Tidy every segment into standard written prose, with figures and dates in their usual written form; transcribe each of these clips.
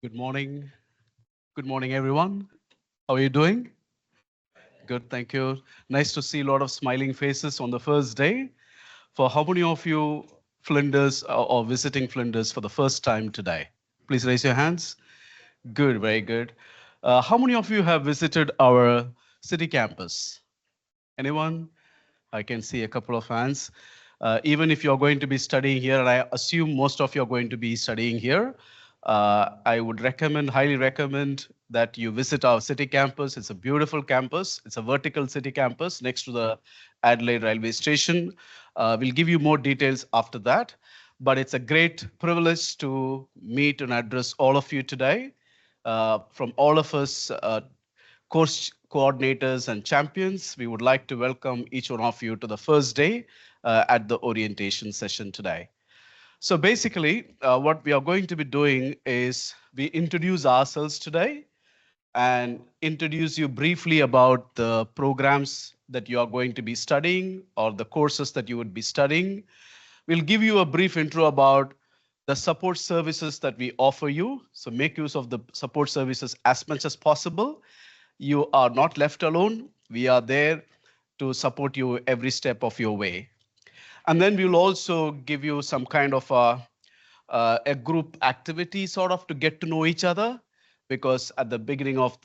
Good morning. Good morning, everyone. How are you doing? Good, thank you. Nice to see a lot of smiling faces on the first day. For how many of you Flinders or visiting Flinders for the first time today? Please raise your hands. Good, very good. How many of you have visited our city campus? Anyone? I can see a couple of hands. Even if you're going to be studying here, and I assume most of you are going to be studying here, I would recommend, highly recommend that you visit our city campus. It's a beautiful campus. It's a vertical city campus next to the Adelaide railway station. We'll give you more details after that. But it's a great privilege to meet and address all of you today. From all of us, course coordinators and champions, we would like to welcome each one of you to the first day at the orientation session today. So basically, what we are going to be doing is we introduce ourselves today and introduce you briefly about the programs that you are going to be studying or the courses that you would be studying. We'll give you a brief intro about the support services that we offer you. So make use of the support services as much as possible. You are not left alone. We are there to support you every step of your way. And then we'll also give you some kind of a group activity sort of to get to know each other, because at the beginning of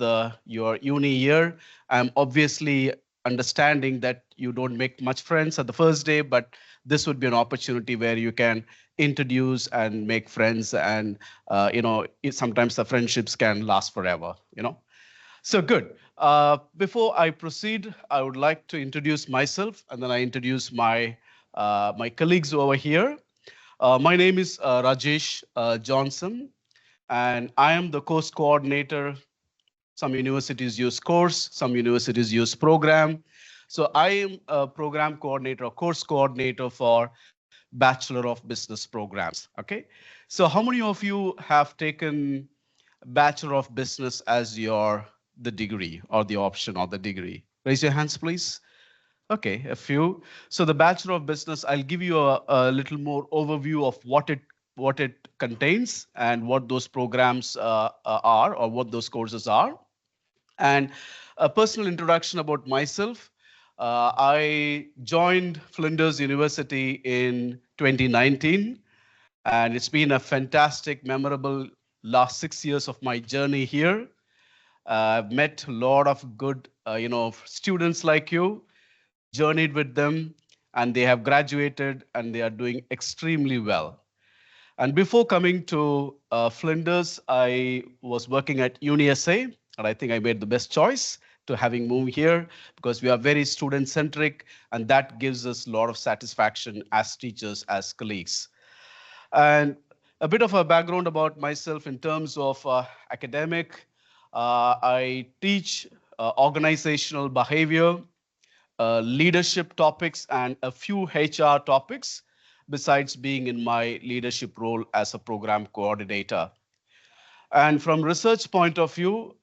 your uni year, I'm obviously understanding that you don't make much friends at the first day, but this would be an opportunity where you can introduce and make friends, and sometimes the friendships can last forever. So good. Before I proceed, I would like to introduce myself, and then I introduce my colleagues over here. My name is Rajesh Johnson, and I am the course coordinator. Some universities use course, some universities use program. So I am a program coordinator, a course coordinator for Bachelor of Business programs. Okay. So how many of you have taken Bachelor of Business as the degree or the option or the degree? Raise your hands, please. Okay, a few. So the Bachelor of Business, I'll give you a little more overview of what it contains and what those programs are, or what those courses are. And a personal introduction about myself. I joined Flinders University in 2019, and it's been a fantastic, memorable last 6 years of my journey here. I've met a lot of good, students like you, journeyed with them, and they have graduated and they are doing extremely well. And before coming to Flinders, I was working at UniSA, and I think I made the best choice to having moved here, because we are very student centric, and that gives us a lot of satisfaction as teachers, as colleagues. And a bit of a background about myself in terms of academic. I teach organizational behavior, leadership topics, and a few HR topics, besides being in my leadership role as a program coordinator. And from research point of view,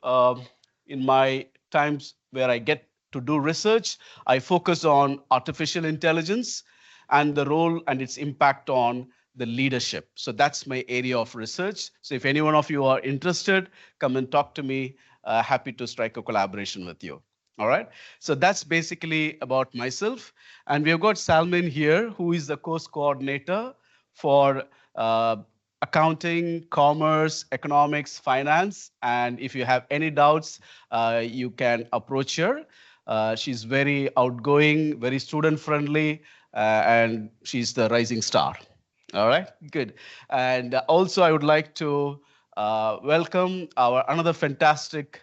in my times where I get to do research, I focus on artificial intelligence and the role and its impact on the leadership. So that's my area of research. So if any one of you are interested, come and talk to me. Happy to strike a collaboration with you. All right. So that's basically about myself. And we've got Salman here, who is the course coordinator for accounting, commerce, economics, finance. And if you have any doubts, you can approach her. She's very outgoing, very student friendly, and she's the rising star. All right, good. And also, I would like to welcome our another fantastic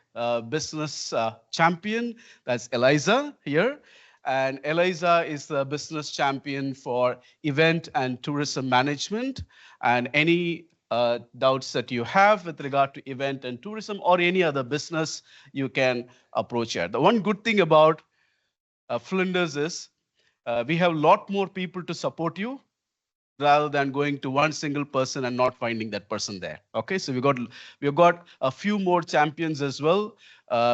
business champion. That's Eliza here. And Eliza is the business champion for event and tourism management. And any doubts that you have with regard to event and tourism or any other business, you can approach her. The one good thing about Flinders is we have a lot more people to support you rather than going to one single person and not finding that person there. Okay, so we've got a few more champions as well.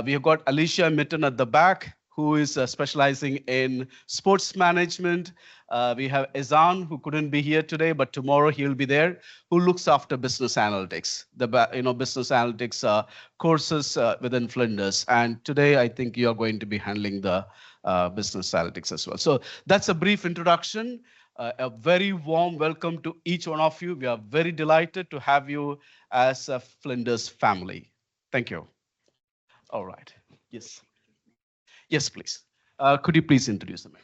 We have got Alicia Mitten at the back, who is specializing in sports management. We have Ezan, who couldn't be here today, but tomorrow he'll be there, who looks after business analytics, business analytics courses within Flinders. And today, I think you are going to be handling the business analytics as well. So that's a brief introduction. A very warm welcome to each one of you. We are very delighted to have you as a Flinders family. Thank you. All right. Yes. Yes, please. Could you please introduce them?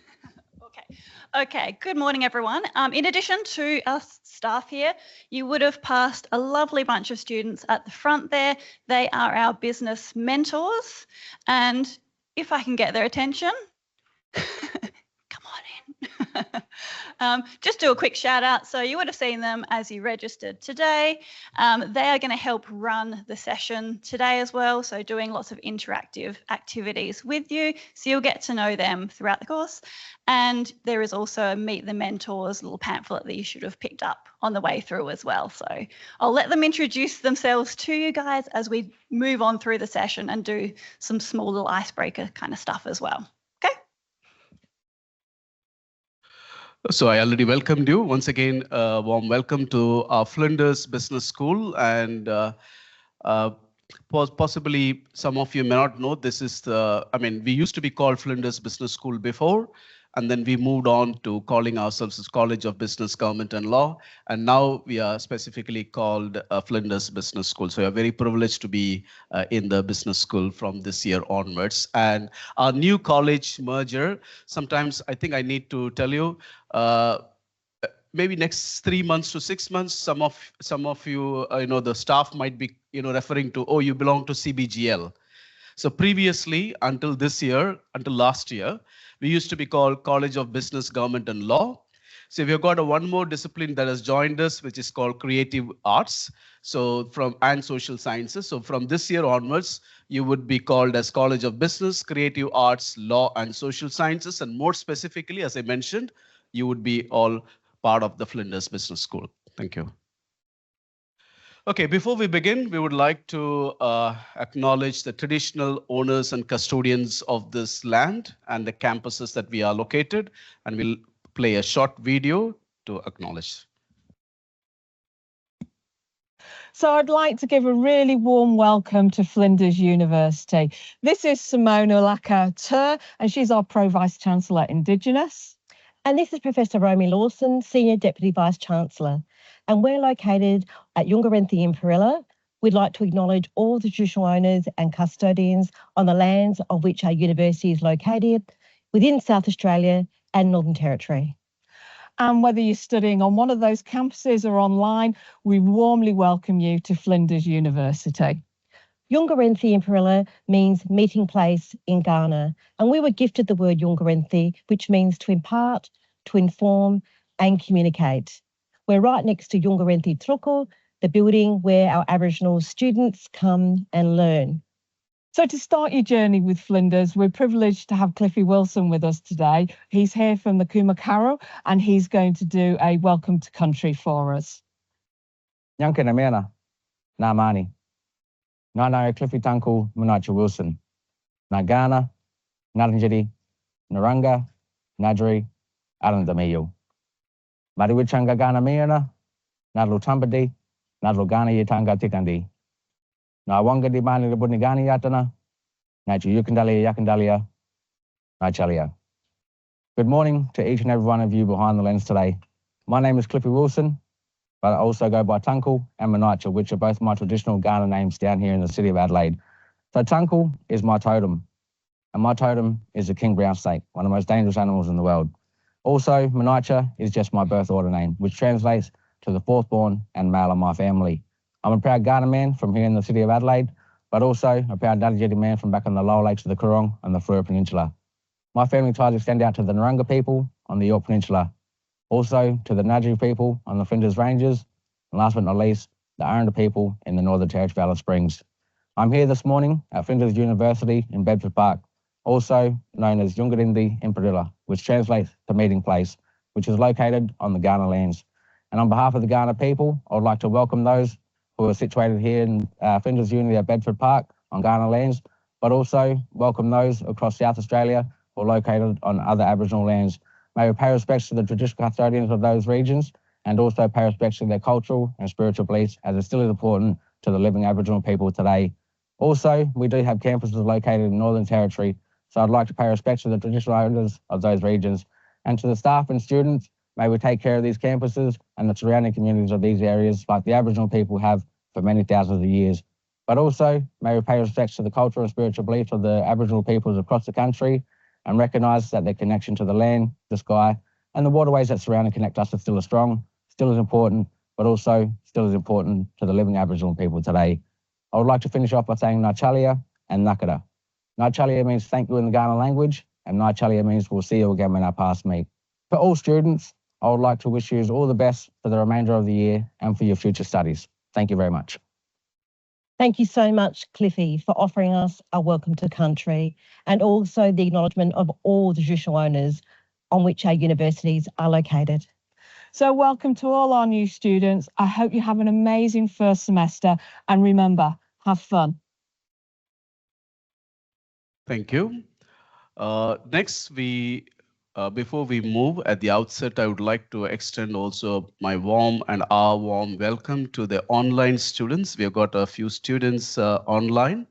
Okay, good morning, everyone. In addition to us staff here, you would have passed a lovely bunch of students at the front there. They are our business mentors. And if I can get their attention, come on in. Just do a quick shout out. So you would have seen them as you registered today. They are going to help run the session today as well. So doing lots of interactive activities with you. So you'll get to know them throughout the course. And there is also a Meet the Mentors little pamphlet that you should have picked up on the way through as well. So I'll let them introduce themselves to you guys as we move on through the session and do some small little icebreaker kind of stuff as well. So I already welcomed you. Once again, warm welcome to our Flinders Business School. And possibly some of you may not know, this is we used to be called Flinders Business School before, and then we moved on to calling ourselves as College of Business, Government and Law. And now we are specifically called Flinders Business School. So we are very privileged to be in the business school from this year onwards. And our new college merger, sometimes I think I need to tell you, maybe next 3 months to 6 months, some of you, the staff might be, referring to, oh, you belong to CBGL. So previously, until last year, we used to be called College of Business, Government and Law. So we've got one more discipline that has joined us, which is called Creative Arts, and Social Sciences. So from this year onwards, you would be called as College of Business, Creative Arts, Law and Social Sciences. And more specifically, as I mentioned, you would be all part of the Flinders Business School. Thank you. Okay, before we begin, we would like to acknowledge the traditional owners and custodians of this land and the campuses that we are located, and we'll play a short video to acknowledge. So I'd like to give a really warm welcome to Flinders University. This is Simona Laka-Tur, and she's our Pro Vice-Chancellor Indigenous. And this is Professor Romy Lawson, Senior Deputy Vice-Chancellor. And we're located at Yungarenthi in Perilla. We'd like to acknowledge all the traditional owners and custodians on the lands of which our university is located within South Australia and Northern Territory. And whether you're studying on one of those campuses or online, we warmly welcome you to Flinders University. Yungarenthi in Perilla means meeting place in Ghana, and we were gifted the word Yungarenthi, which means to impart, to inform and communicate. We're right next to Yungarenthi Truko, the building where our Aboriginal students come and learn. So to start your journey with Flinders, we're privileged to have Cliffy Wilson with us today. He's here from the Kumakaro, and he's going to do a welcome to country for us. Nyankena mena, na mani. Nana Cliffy Tanku Munacha Wilson. Na Ghana, Naranjiri, Naranga, Nadri, Alandamayo. Mariwichanga Ghana Meana, Nadlu Tambadi, Nadlu Ghana Yatanga Tikandi. Na Wanga di Mani Bunigani Yatana, Nachi Yukandalia Yakandalia, Nachalia. Good morning to each and every one of you behind the lens today. My name is Cliffy Wilson, but I also go by Tunkel and Manacha, which are both my traditional Ghana names down here in the city of Adelaide. So Tunkel is my totem, and my totem is the king brown snake, one of the most dangerous animals in the world. Also, Manacha is just my birth order name, which translates to the fourth born and male of my family. I'm a proud Ghana man from here in the city of Adelaide, but also a proud Darajeti man from back on the lower lakes of the Coorong and the Fleurieu Peninsula. My family ties extend out to the Naranga people on the York Peninsula, also to the Nudgee people on the Flinders Ranges, and last but not least, the Aranda people in the Northern Territory of Alice Springs. I'm here this morning at Flinders University in Bedford Park, also known as Yungarenthi in Perilla, which translates to meeting place, which is located on the Ghana lands. And on behalf of the Ghana people, I would like to welcome those who are situated here in Flinders Uni at Bedford Park on Ghana lands, but also welcome those across South Australia or located on other Aboriginal lands. May we pay respects to the traditional custodians of those regions and also pay respects to their cultural and spiritual beliefs, as it still is important to the living Aboriginal people today. Also, we do have campuses located in Northern Territory, so I'd like to pay respect to the traditional owners of those regions. And to the staff and students, may we take care of these campuses and the surrounding communities of these areas like the Aboriginal people have for many thousands of years. But also, may we pay respects to the cultural and spiritual beliefs of the Aboriginal peoples across the country and recognise that their connection to the land, the sky, and the waterways that surround and connect us are still as strong, still as important, but also still as important to the living Aboriginal people today. I would like to finish off by saying Ngāchalia and Nakara. Ngāchalia means thank you in the Kaurna language, and Ngāchalia means we'll see you again when our paths meet. For all students, I would like to wish you all the best for the remainder of the year and for your future studies. Thank you very much. Thank you so much, Cliffy, for offering us a welcome to country and also the acknowledgement of all the traditional owners on which our universities are located. So welcome to all our new students. I hope you have an amazing first semester, and remember, have fun. Thank you. Next, before we move, at the outset, I would like to extend also my warm and our warm welcome to the online students. We have got a few students online.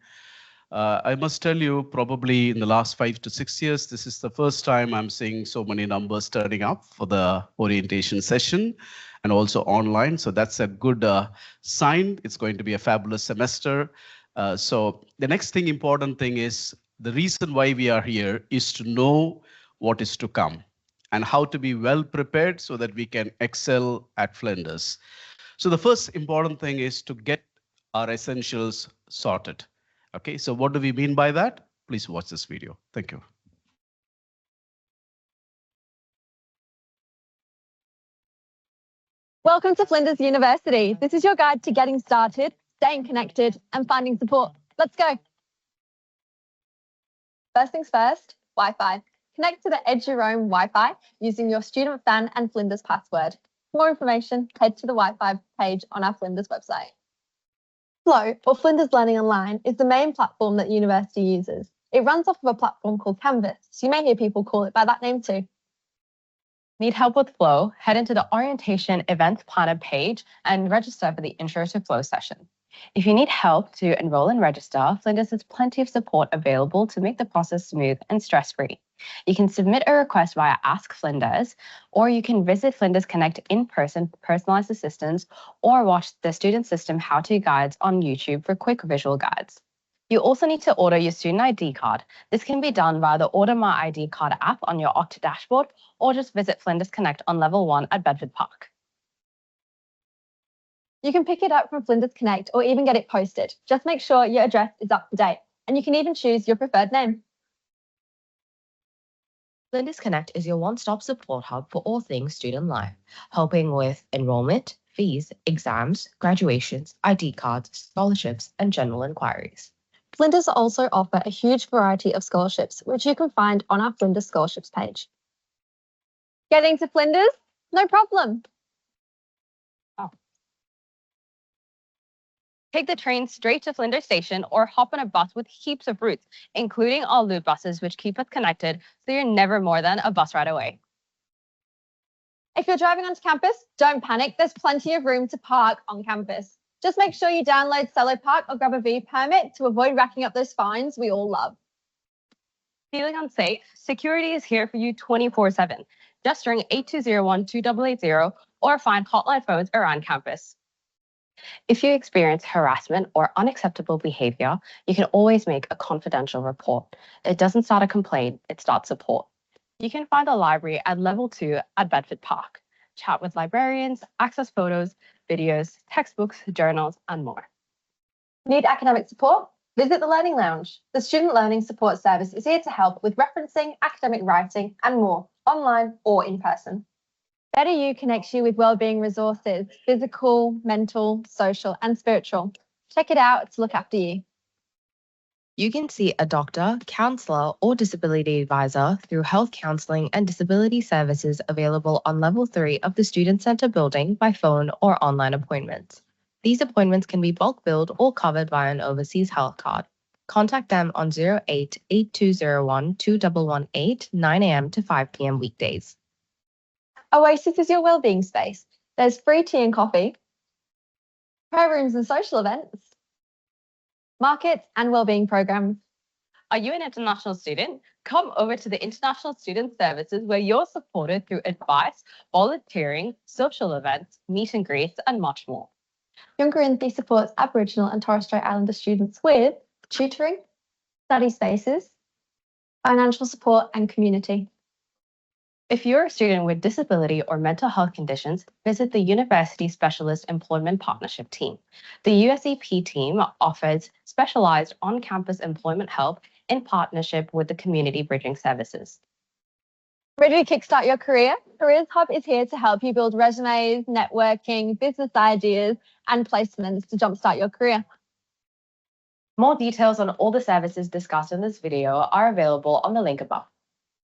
I must tell you, probably in the last 5 to 6 years, this is the first time I'm seeing so many numbers turning up for the orientation session and also online. So that's a good sign. It's going to be a fabulous semester. So the next important thing is the reason why we are here is to know what is to come and how to be well prepared so that we can excel at Flinders. So the first important thing is to get our essentials sorted. Okay, so what do we mean by that? Please watch this video. Thank you. Welcome to Flinders University. This is your guide to getting started, staying connected, and finding support. Let's go. First things first, Wi-Fi. Connect to the Edge Your Own Wi-Fi using your student fan and Flinders password. For more information, head to the Wi-Fi page on our Flinders website. Flow, or Flinders Learning Online, is the main platform that the university uses. It runs off of a platform called Canvas, so you may hear people call it by that name too. Need help with Flow? Head into the Orientation Events Planner page and register for the Intro to Flow session. If you need help to enroll and register, Flinders has plenty of support available to make the process smooth and stress-free. You can submit a request via Ask Flinders, or you can visit Flinders Connect in person for personalised assistance, or watch the Student System how-to guides on YouTube for quick visual guides. You also need to order your student ID card. This can be done via the Order My ID Card app on your Okta dashboard, or just visit Flinders Connect on Level 1 at Bedford Park. You can pick it up from Flinders Connect or even get it posted. Just make sure your address is up to date, and you can even choose your preferred name. Flinders Connect is your one-stop support hub for all things student life, helping with enrollment, fees, exams, graduations, ID cards, scholarships, and general inquiries. Flinders also offer a huge variety of scholarships, which you can find on our Flinders scholarships page. Getting to Flinders? No problem. Take the train straight to Flinders Station or hop on a bus with heaps of routes, including all loop buses, which keep us connected, so you're never more than a bus ride away. If you're driving onto campus, don't panic. There's plenty of room to park on campus. Just make sure you download Cello Park or grab a V permit to avoid racking up those fines we all love. Feeling unsafe? Security is here for you 24/7. Just ring 8201-2880 or find hotline phones around campus. If you experience harassment or unacceptable behavior, you can always make a confidential report. It doesn't start a complaint, it starts support. You can find the library at Level 2 at Bedford Park. Chat with librarians, access photos, videos, textbooks, journals, and more. Need academic support? Visit the Learning Lounge. The Student Learning Support Service is here to help with referencing, academic writing, and more, online or in person. Better You connects you with wellbeing resources, physical, mental, social, and spiritual. Check it out to look after you. You can see a doctor, counsellor, or disability advisor through health counselling and disability services available on Level 3 of the Student Centre building by phone or online appointments. These appointments can be bulk billed or covered by an overseas health card. Contact them on 08 8201 2118 9 a.m. to 5 p.m. weekdays. Oasis is your wellbeing space. There's free tea and coffee, prayer rooms and social events, markets and wellbeing programs. Are you an international student? Come over to the International Student Services where you're supported through advice, volunteering, social events, meet and greets, and much more. Yungarinthi supports Aboriginal and Torres Strait Islander students with tutoring, study spaces, financial support and community. If you're a student with disability or mental health conditions, visit the University Specialist Employment Partnership Team. The USEP team offers specialized on-campus employment help in partnership with the Community Bridging Services. Ready to kickstart your career? Careers Hub is here to help you build resumes, networking, business ideas, and placements to jumpstart your career. More details on all the services discussed in this video are available on the link above.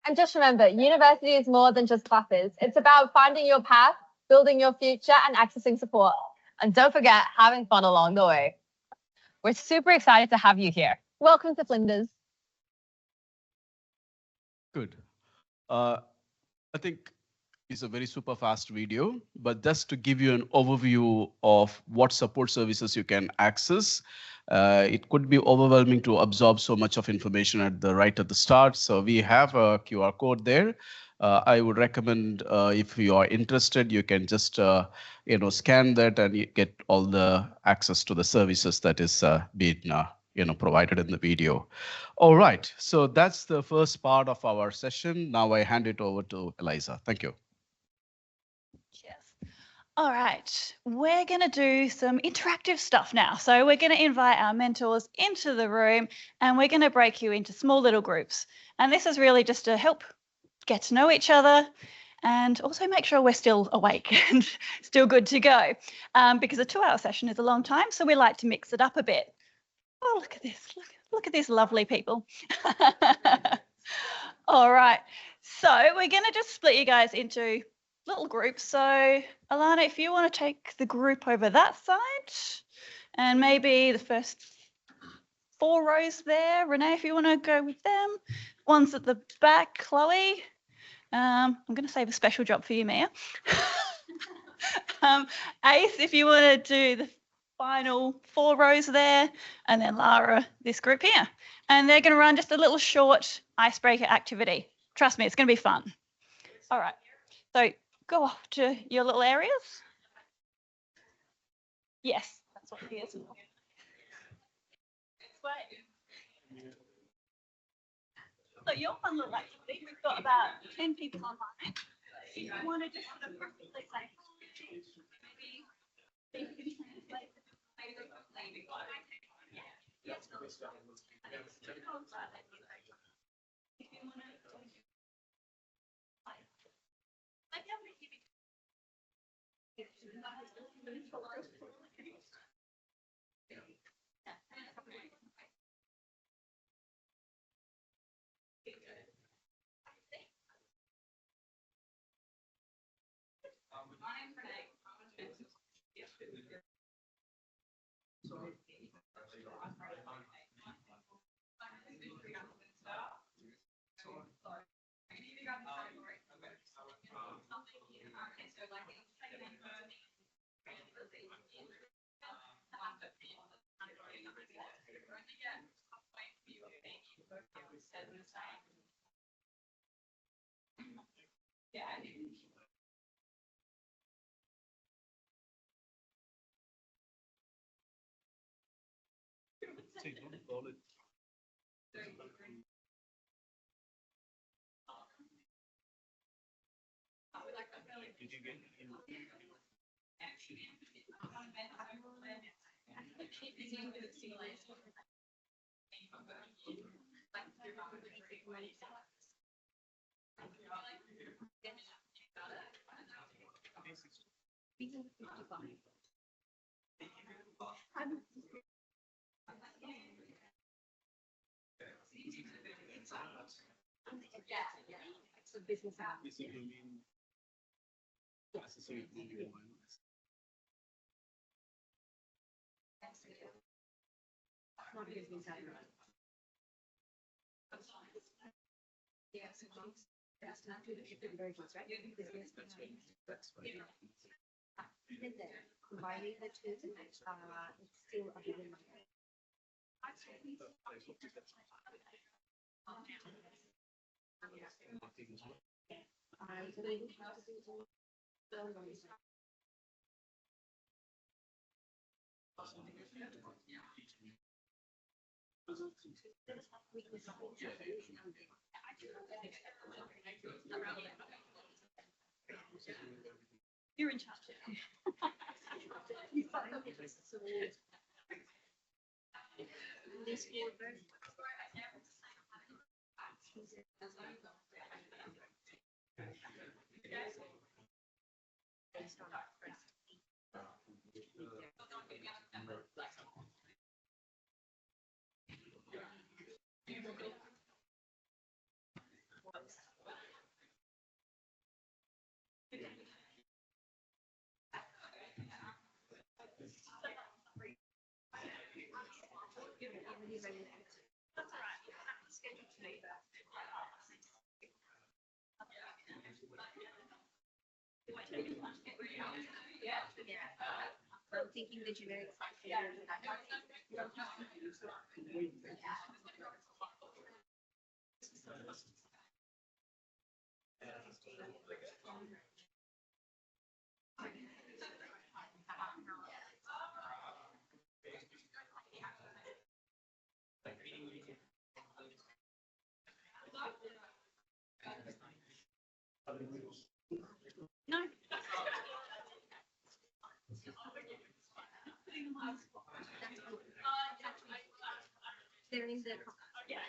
And just remember, university is more than just classes. It's about finding your path, building your future, and accessing support. And don't forget, having fun along the way. We're super excited to have you here. Welcome to Flinders. Good. I think it's a very super fast video, but just to give you an overview of what support services you can access, it could be overwhelming to absorb so much of information right at the start. So we have a QR code there. I would recommend if you are interested, you can just scan that and you get all the access to the services that is being provided in the video. All right, so that's the first part of our session. Now I hand it over to Eliza. Thank you. Yes. All right, we're going to do some interactive stuff now. So we're going to invite our mentors into the room and we're going to break you into small little groups. And this is really just to help get to know each other and also make sure we're still awake and still good to go. Because a 2-hour session is a long time, so we like to mix it up a bit. Oh, look at this. Look at these lovely people. All right, so we're going to just split you guys into little groups. So Alana, if you want to take the group over that side and maybe the first 4 rows there. Renee, if you want to go with them. One's at the back, Chloe. I'm going to save a special job for you, Mia. Ace, if you want to do the final 4 rows there, and then Lara, this group here. And they're going to run just a little short icebreaker activity. Trust me, it's going to be fun. All right, so go off to your little areas. Yes, that's what it is. So your fun little activity, we've got about 10 people online. So you want to just sort of quickly say, maybe think you can translate Combining the two, it's still a bit You're in charge. I'm thinking the generic No. they're in the Yeah.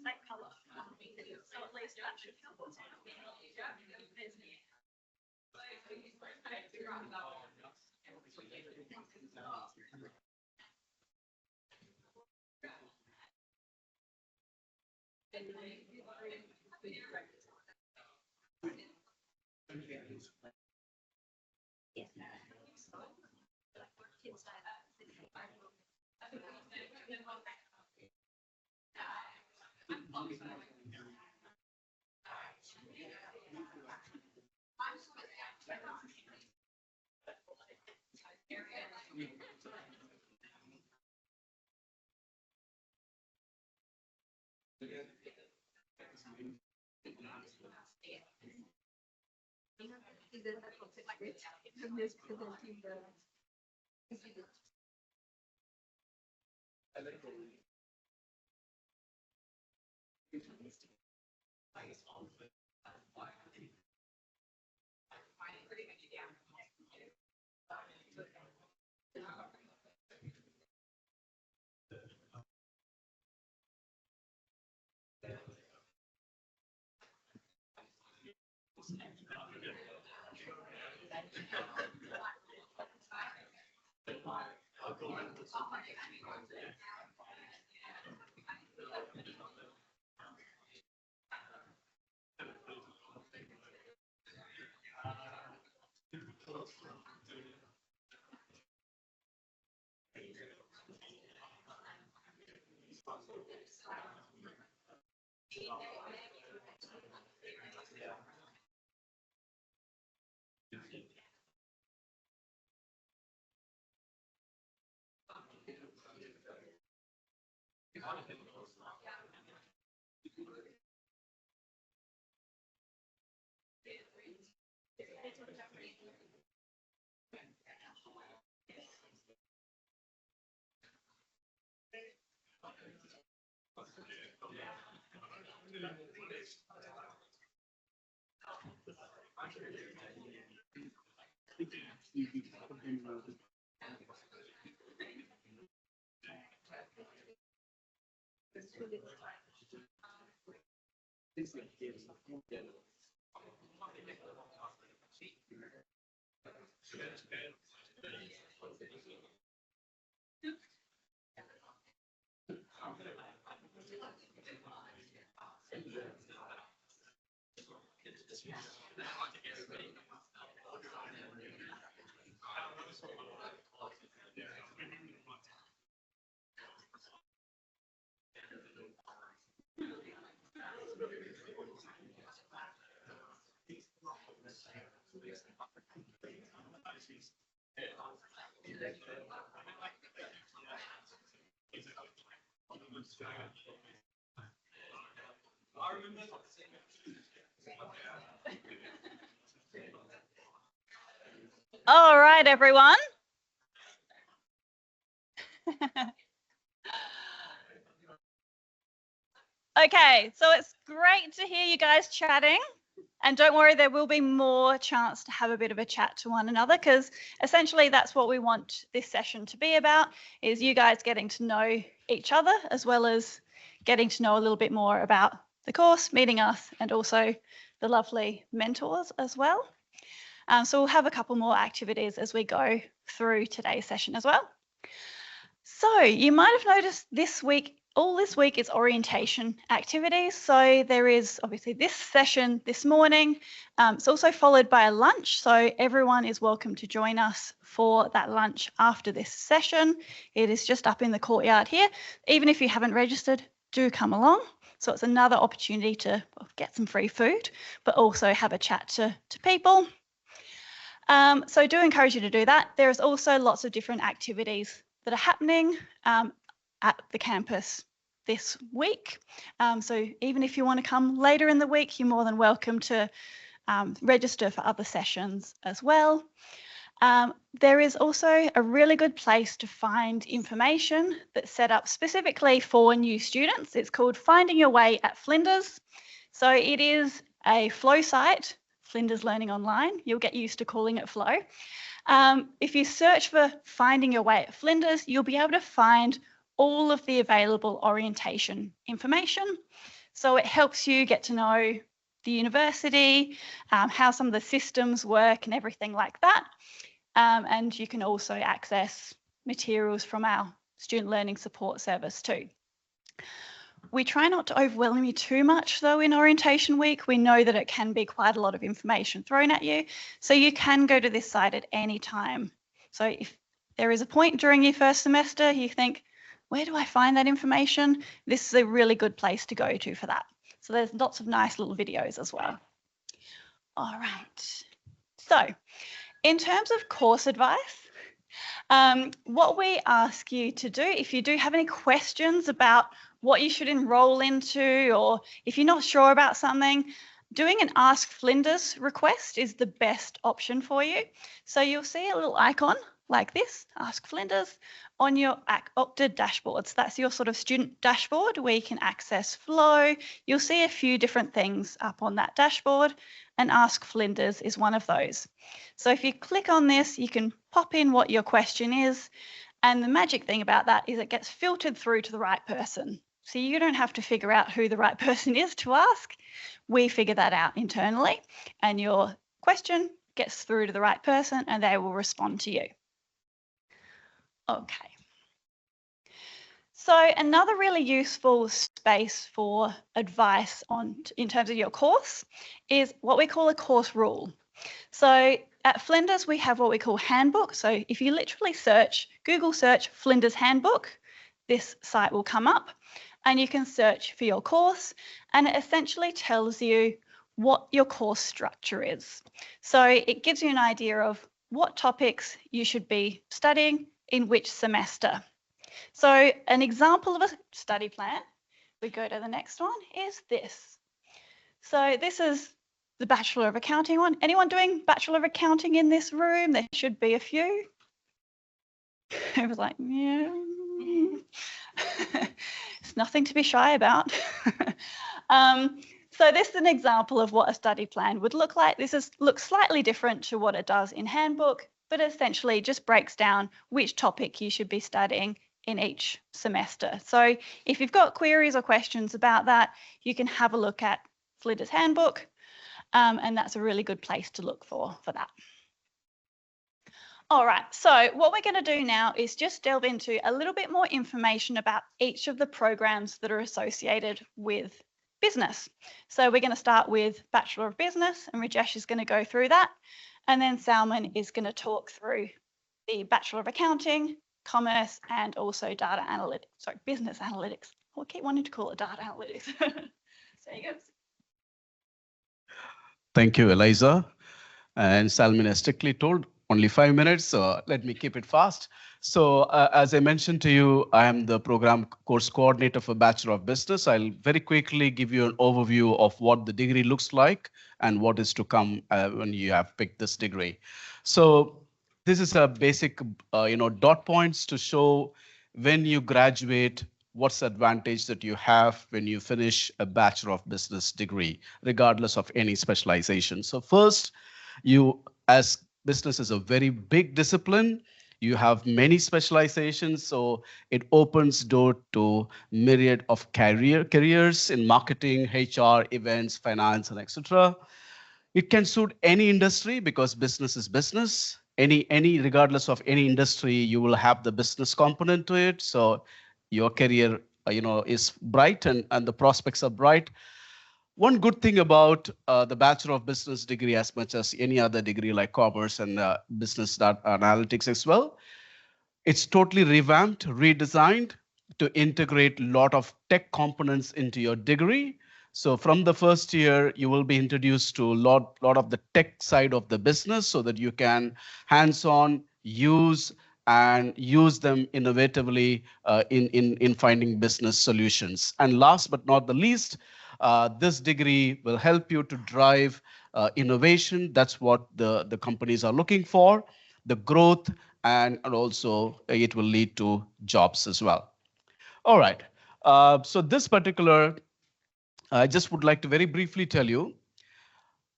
That colour. So at least that should help. All right, everyone. Okay, so it's great to hear you guys chatting. And don't worry, there will be more chance to have a bit of a chat to one another, because essentially that's what we want this session to be about, is you guys getting to know each other, as well as getting to know a little bit more about the course, meeting us, and also the lovely mentors as well. So we'll have a couple more activities as we go through today's session as well. So you might have noticed this week, all this week is orientation activities. So there is obviously this session this morning. It's also followed by a lunch. So everyone is welcome to join us for that lunch after this session. It is just up in the courtyard here. Even if you haven't registered, do come along. So it's another opportunity to get some free food, but also have a chat to people. So I do encourage you to do that. There's also lots of different activities that are happening at the campus this week. So even if you want to come later in the week, you're more than welcome to register for other sessions as well. There is also a really good place to find information that's set up specifically for new students. It's called Finding Your Way at Flinders. So it is a Flow site, Flinders Learning Online. You'll get used to calling it Flow. If you search for Finding Your Way at Flinders, you'll be able to find all of the available orientation information. So it helps you get to know the university, how some of the systems work and everything like that. And you can also access materials from our Student Learning Support Service too. We try not to overwhelm you too much though in orientation week. We know that it can be quite a lot of information thrown at you. So you can go to this site at any time. So if there is a point during your first semester you think, where do I find that information? This is a really good place to go to for that. So there's lots of nice little videos as well. All right. So in terms of course advice, what we ask you to do, if you do have any questions about what you should enroll into, or if you're not sure about something, doing an Ask Flinders request is the best option for you. So you'll see a little icon like this, Ask Flinders, on your Opted dashboards. That's your sort of student dashboard where you can access Flow. You'll see a few different things up on that dashboard, and Ask Flinders is one of those. So if you click on this, you can pop in what your question is, and the magic thing about that is it gets filtered through to the right person. So you don't have to figure out who the right person is to ask. We figure that out internally, and your question gets through to the right person and they will respond to you. Okay. So another really useful space for advice in terms of your course is what we call a course rule. So at Flinders, we have what we call handbook. So if you literally Google search Flinders Handbook, this site will come up and you can search for your course, and it essentially tells you what your course structure is. So it gives you an idea of what topics you should be studying in which semester. So an example of a study plan, we go to the next one, is this. So this is the Bachelor of Accounting one. Anyone doing Bachelor of Accounting in this room? There should be a few. It was like, yeah. It's nothing to be shy about. So this is an example of what a study plan would look like. This looks slightly different to what it does in handbook, but essentially just breaks down which topic you should be studying in each semester. So if you've got queries or questions about that, you can have a look at Flinders Handbook, and that's a really good place to look for that. All right, so what we're going to do now is just delve into a little bit more information about each of the programs that are associated with business. So we're going to start with Bachelor of Business, and Rajesh is going to go through that. And then Salman is going to talk through the Bachelor of Accounting, Commerce, and also Data Analytics, sorry, Business Analytics. I keep wanting to call it Data Analytics. So you go. Thank you, Eliza. And Salman has strictly told only 5 minutes, so let me keep it fast. So as I mentioned to you, I am the program course coordinator for Bachelor of Business. I'll very quickly give you an overview of what the degree looks like and what is to come when you have picked this degree. So this is a basic, dot points to show when you graduate, what's the advantage that you have when you finish a Bachelor of Business degree, regardless of any specialization. So first, you, as business is a very big discipline, you have many specializations, so it opens door to myriad of careers in marketing, HR, events, finance, and etc. It can suit any industry because business is business. Any regardless of any industry, you will have the business component to it. So your career, is bright and the prospects are bright. One good thing about the Bachelor of Business degree, as much as any other degree like commerce and business data analytics as well, it's totally revamped, redesigned to integrate a lot of tech components into your degree. So from the first year, you will be introduced to a lot of the tech side of the business so that you can hands-on use and use them innovatively in finding business solutions. And last but not the least, this degree will help you to drive innovation. That's what the companies are looking for, the growth, and also it will lead to jobs as well. All right. So this particular, I just would like to very briefly tell you,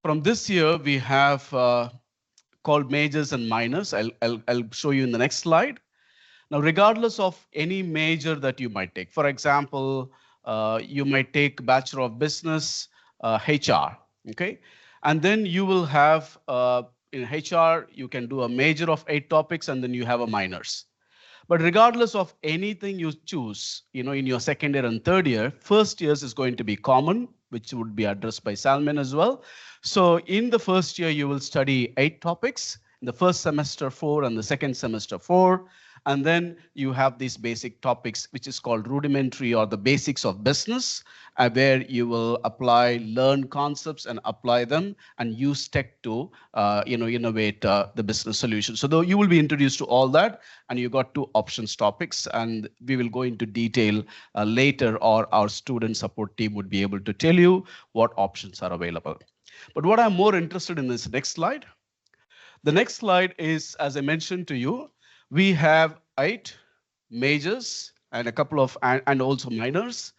from this year, we have called majors and minors. I'll show you in the next slide. Now, regardless of any major that you might take, for example, you might take Bachelor of Business, HR, okay? And then you will have, in HR, you can do a major of 8 topics, and then you have a minors. But regardless of anything you choose, in your second year and third year, first years is going to be common, which would be addressed by Salman as well. So in the first year, you will study 8 topics. In the first semester, 4, and the second semester, 4. And then you have these basic topics, which is called rudimentary or the basics of business, where you will learn concepts and apply them and use tech to, innovate the business solution. So though you will be introduced to all that, and you got 2 options topics, and we will go into detail later, or our student support team would be able to tell you what options are available. But what I'm more interested in is next slide. The next slide is, as I mentioned to you, we have 8 majors and a couple of, and also minors.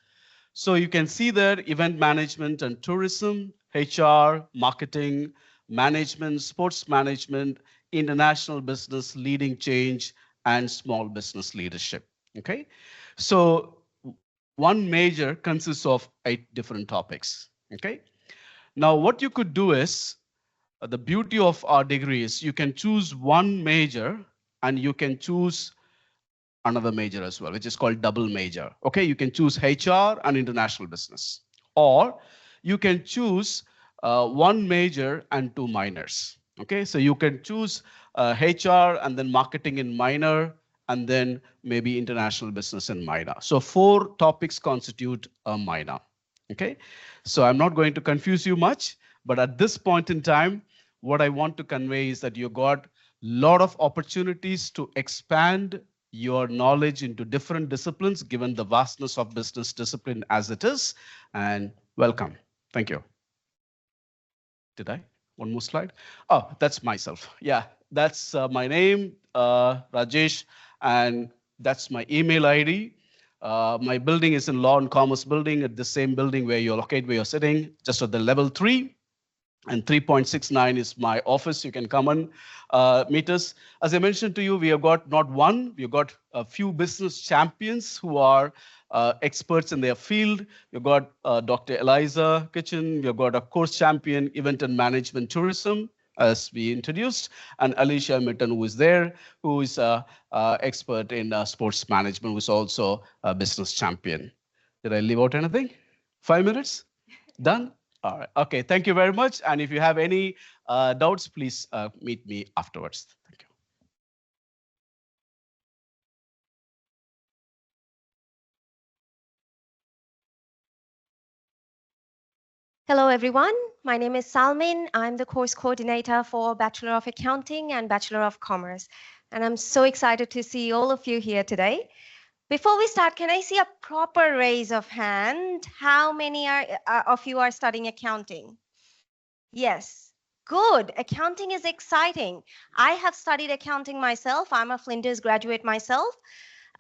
So you can see there, event management and tourism, HR, marketing, management, sports management, international business, leading change, and small business leadership, okay? So one major consists of 8 different topics, okay? Now, what you could do is, the beauty of our degree is you can choose one major and you can choose another major as well, which is called double major. Okay, you can choose HR and international business, or you can choose one major and 2 minors. Okay, so you can choose HR and then marketing in minor, and then maybe international business in minor. So 4 topics constitute a minor. Okay, so I'm not going to confuse you much, but at this point in time, what I want to convey is that you got a lot of opportunities to expand your knowledge into different disciplines, given the vastness of business discipline as it is. And welcome. Thank you. Did I? One more slide. Oh, that's myself. Yeah, that's my name, Rajesh, and that's my email ID. My building is in Law and Commerce building, at the same building where you're located, where you're sitting, just at the level 3. And 3.69 is my office. You can come and meet us. As I mentioned to you, we have got not one, we've got a few business champions who are experts in their field. You've got Dr. Eliza Kitchen. You've got a course champion, event and management tourism. as we introduced, and Alicia Mitten, who is there, who is an expert in sports management, who is also a business champion. Did I leave out anything? 5 minutes? Done? All right. Okay, thank you very much. And if you have any doubts, please meet me afterwards. Thank you. Hello, everyone. My name is Salmin. I'm the course coordinator for Bachelor of Accounting and Bachelor of Commerce. And I'm so excited to see all of you here today. Before we start, can I see a proper raise of hand? How many of you are studying accounting? Yes. Good. Accounting is exciting. I have studied accounting myself. I'm a Flinders graduate myself.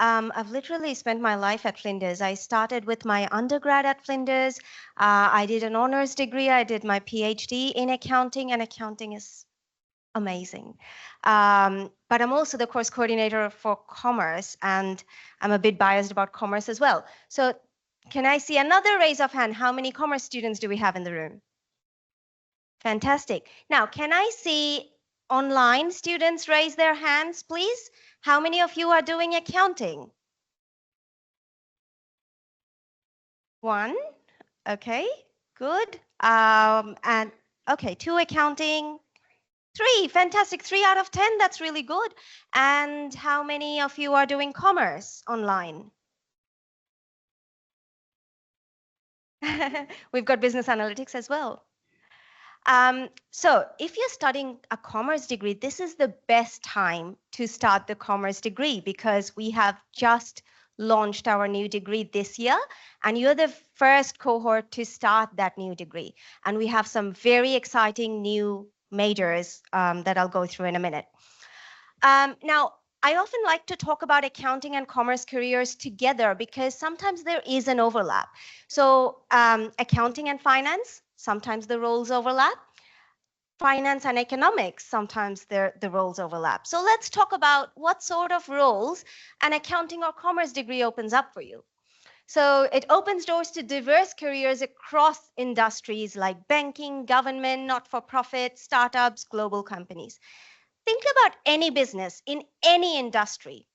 I've literally spent my life at Flinders. I started with my undergrad at Flinders. I did an honors degree. I did my PhD in accounting, and accounting is amazing. But I'm also the course coordinator for commerce, and I'm a bit biased about commerce as well. So can I see another raise of hand? How many commerce students do we have in the room? Fantastic. Now, can I see online students raise their hands, please? How many of you are doing accounting? One. Okay, good. And okay, 2 accounting. 3, fantastic. 3 out of 10, that's really good. And how many of you are doing commerce online? We've got business analytics as well. So if you're studying a commerce degree, this is the best time to start the commerce degree because we have just launched our new degree this year, and you're the first cohort to start that new degree. And we have some very exciting new majors that I'll go through in a minute. Now, I often like to talk about accounting and commerce careers together because sometimes there is an overlap. So accounting and finance, sometimes the roles overlap. Finance and economics, sometimes the roles overlap. So let's talk about what sort of roles an accounting or commerce degree opens up for you. So it opens doors to diverse careers across industries like banking, government, not-for-profit, startups, global companies. Think about any business in any industry.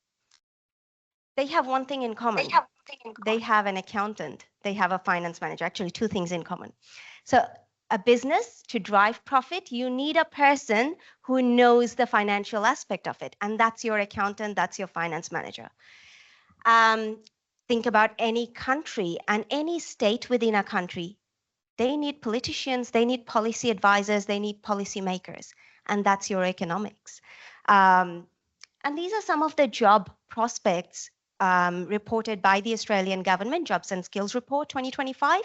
They have one thing in common. They have an accountant. They have a finance manager. Actually, 2 things in common. So a business, to drive profit, you need a person who knows the financial aspect of it. And that's your accountant, that's your finance manager. Think about any country and any state within a country. They need politicians, they need policy advisors, they need policy makers. And that's your economics. And these are some of the job prospects reported by the Australian Government Jobs and Skills Report 2025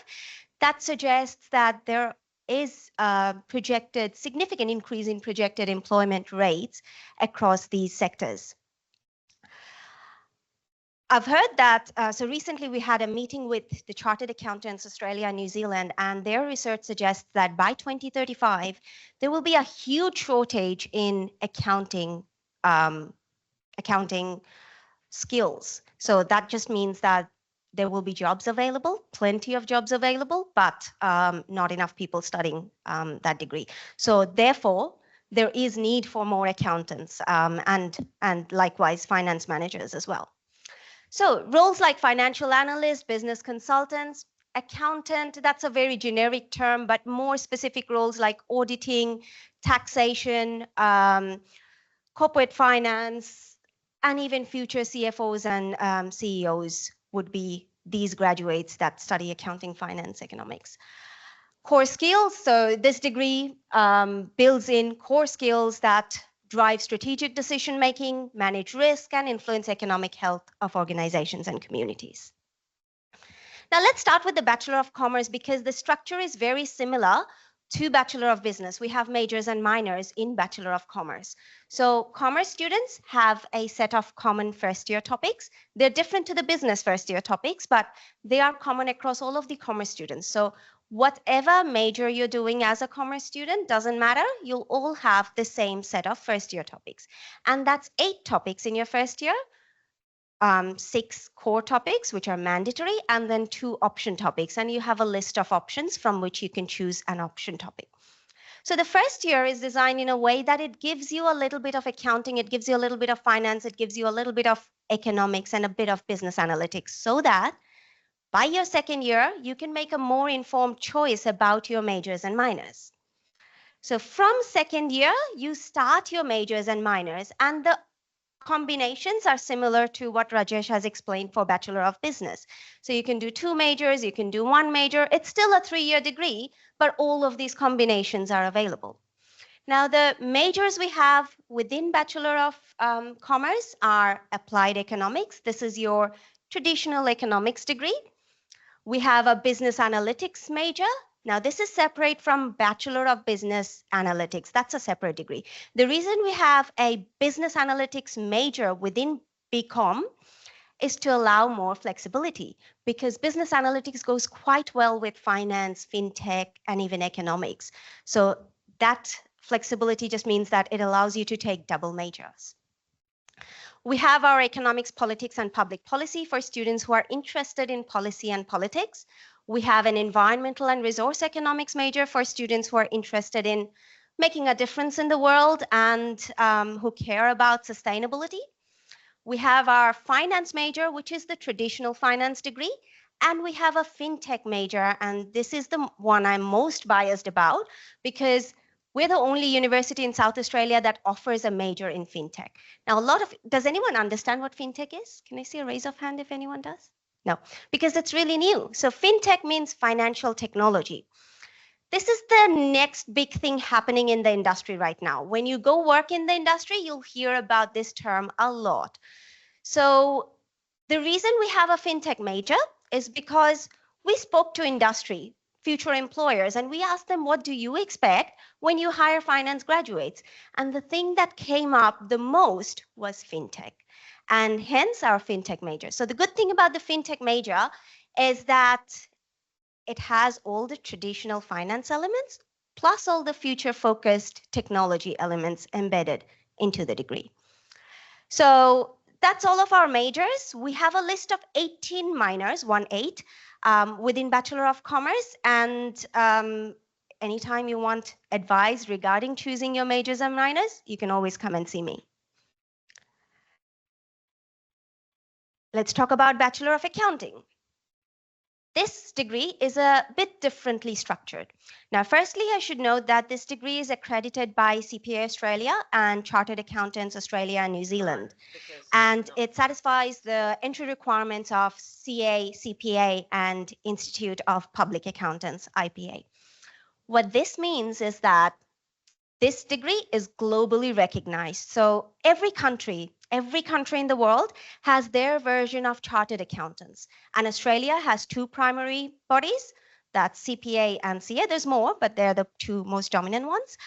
that suggests that there is a projected significant increase in projected employment rates across these sectors. I've heard that, so recently we had a meeting with the Chartered Accountants Australia and New Zealand, and their research suggests that by 2035, there will be a huge shortage in accounting skills. So that just means that there will be jobs available, plenty of jobs available, but not enough people studying that degree. So therefore, there is need for more accountants and likewise finance managers as well. So roles like financial analyst, business consultants, accountant, that's a very generic term, but more specific roles like auditing, taxation, corporate finance, and even future CFOs and CEOs would be these graduates that study accounting, finance, economics. Core skills, so this degree builds in core skills that drive strategic decision-making, manage risk, and influence economic health of organizations and communities. Now let's start with the Bachelor of Commerce because the structure is very similar to Bachelor of Business. We have majors and minors in Bachelor of Commerce. So commerce students have a set of common first-year topics. They're different to the business first-year topics, but they are common across all of the commerce students. So whatever major you're doing as a commerce student, doesn't matter, you'll all have the same set of first-year topics. And that's 8 topics in your first year. 6 core topics, which are mandatory, and then 2 option topics. And you have a list of options from which you can choose an option topic. So the first year is designed in a way that it gives you a little bit of accounting, it gives you a little bit of finance, it gives you a little bit of economics and a bit of business analytics, so that by your second year, you can make a more informed choice about your majors and minors. So from second year, you start your majors and minors, and the combinations are similar to what Rajesh has explained for Bachelor of Business. So you can do 2 majors, you can do 1 major. It's still a 3-year degree, but all of these combinations are available. Now, the majors we have within Bachelor of Commerce are Applied Economics. This is your traditional economics degree. We have a Business Analytics major. Now, this is separate from Bachelor of Business Analytics. That's a separate degree. The reason we have a Business Analytics major within BCom is to allow more flexibility, because business analytics goes quite well with finance, fintech, and even economics. So that flexibility just means that it allows you to take double majors. We have our economics, politics, and public policy for students who are interested in policy and politics. We have an environmental and resource economics major for students who are interested in making a difference in the world and who care about sustainability. We have our finance major, which is the traditional finance degree, and we have a fintech major, and this is the one I'm most biased about because we're the only university in South Australia that offers a major in fintech. Now, does anyone understand what fintech is? Can I see a raise of hand if anyone does? No, because it's really new. So fintech means financial technology. This is the next big thing happening in the industry right now. When you go work in the industry, you'll hear about this term a lot. So the reason we have a fintech major is because we spoke to industry, future employers, and we asked them, what do you expect when you hire finance graduates? And the thing that came up the most was fintech, and hence our fintech major. So the good thing about the fintech major is that it has all the traditional finance elements, plus all the future-focused technology elements embedded into the degree. So that's all of our majors. We have a list of 18 minors, 18, within Bachelor of Commerce. And anytime you want advice regarding choosing your majors and minors, you can always come and see me. Let's talk about Bachelor of Accounting. This degree is a bit differently structured. Now, firstly, I should note that this degree is accredited by CPA Australia and Chartered Accountants Australia and New Zealand. And it satisfies the entry requirements of CA, CPA, and Institute of Public Accountants, IPA. What this means is that this degree is globally recognized. So every country in the world has their version of chartered accountants. And Australia has 2 primary bodies, that's CPA and CA. There's more, but they're the 2 most dominant ones.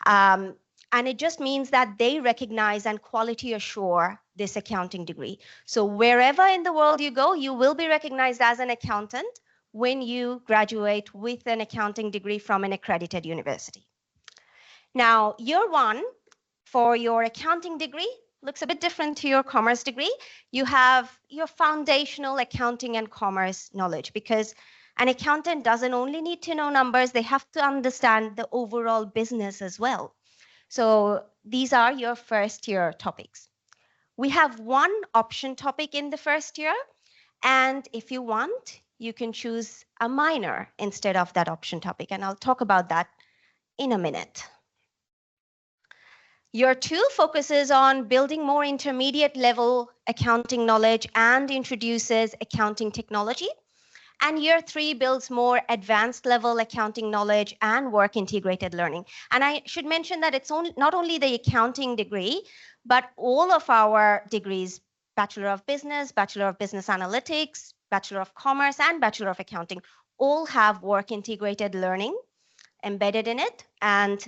And it just means that they recognize and quality assure this accounting degree. So wherever in the world you go, you will be recognized as an accountant when you graduate with an accounting degree from an accredited university. Now, year 1 for your accounting degree looks a bit different to your commerce degree. You have your foundational accounting and commerce knowledge, because an accountant doesn't only need to know numbers, they have to understand the overall business as well. So these are your first year topics. We have 1 option topic in the first year, and if you want, you can choose a minor instead of that option topic, and I'll talk about that in a minute. Year 2 focuses on building more intermediate level accounting knowledge and introduces accounting technology. And year 3 builds more advanced level accounting knowledge and work integrated learning. And I should mention that it's not only the accounting degree, but all of our degrees, Bachelor of Business, Bachelor of Business Analytics, Bachelor of Commerce, and Bachelor of Accounting all have work integrated learning embedded in it. And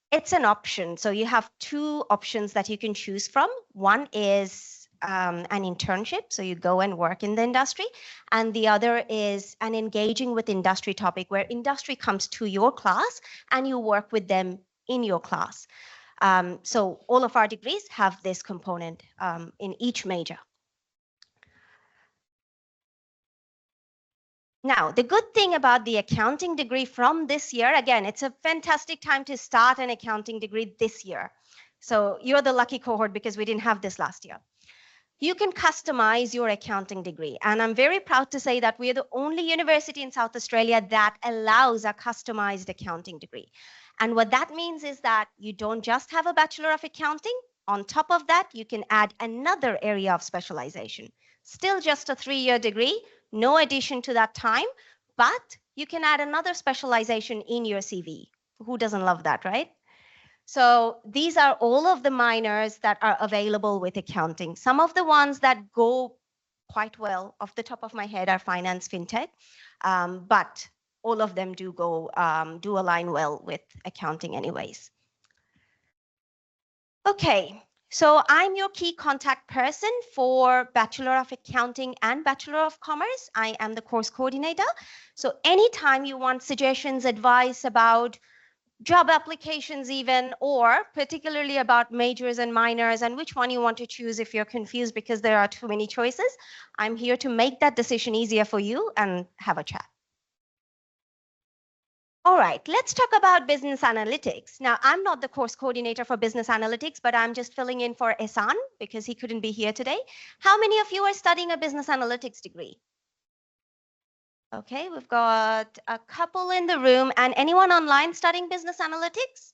it's an option. So you have 2 options that you can choose from. One is an internship, so you go and work in the industry. And the other is an engaging with industry topic, where industry comes to your class and you work with them in your class. So all of our degrees have this component in each major. Now, the good thing about the accounting degree from this year, again, it's a fantastic time to start an accounting degree this year. So you're the lucky cohort because we didn't have this last year. You can customize your accounting degree. And I'm very proud to say that we're the only university in South Australia that allows a customized accounting degree. And what that means is that you don't just have a Bachelor of Accounting. On top of that, you can add another area of specialization. Still just a 3-year degree, no addition to that time, but you can add another specialization in your CV. Who doesn't love that, right? So these are all of the minors that are available with accounting. Some of the ones that go quite well off the top of my head are finance, fintech, but all of them do align well with accounting anyways. Okay, so I'm your key contact person for Bachelor of Accounting and Bachelor of Commerce. I am the course coordinator. So anytime you want suggestions, advice about job applications even, or particularly about majors and minors and which one you want to choose if you're confused because there are too many choices, I'm here to make that decision easier for you and have a chat. All right, let's talk about business analytics. Now, I'm not the course coordinator for business analytics, but I'm just filling in for Ehsan because he couldn't be here today. How many of you are studying a business analytics degree? Okay, we've got a couple in the room. And anyone online studying business analytics?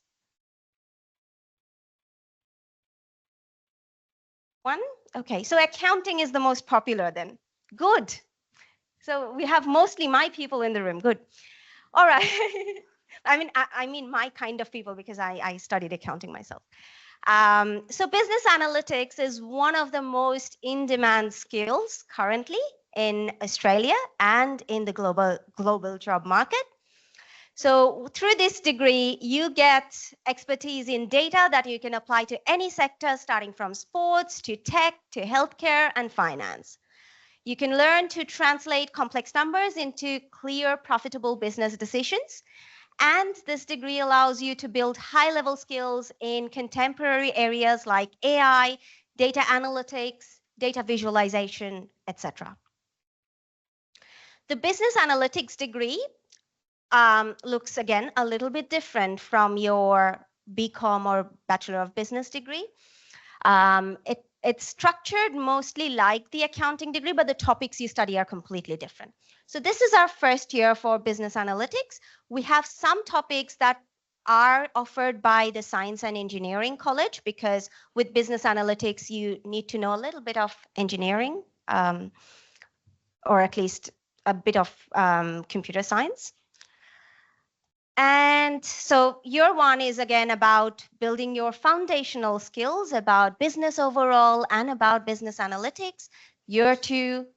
One? Okay, so accounting is the most popular then. Good. So we have mostly my people in the room. Good. All right. I mean my kind of people because I studied accounting myself. So business analytics is one of the most in-demand skills currently in Australia and in the global job market. So through this degree, you get expertise in data that you can apply to any sector, starting from sports to tech to healthcare and finance. You can learn to translate complex numbers into clear, profitable business decisions. And this degree allows you to build high-level skills in contemporary areas like AI, data analytics, data visualization, etc. The business analytics degree looks, again, a little bit different from your BCom or Bachelor of Business degree. It's structured mostly like the accounting degree, but the topics you study are completely different. So this is our first year for business analytics. We have some topics that are offered by the Science and Engineering College because with business analytics, you need to know a little bit of engineering or at least a bit of computer science. And so year one is again about building your foundational skills about business overall and about business analytics. Year two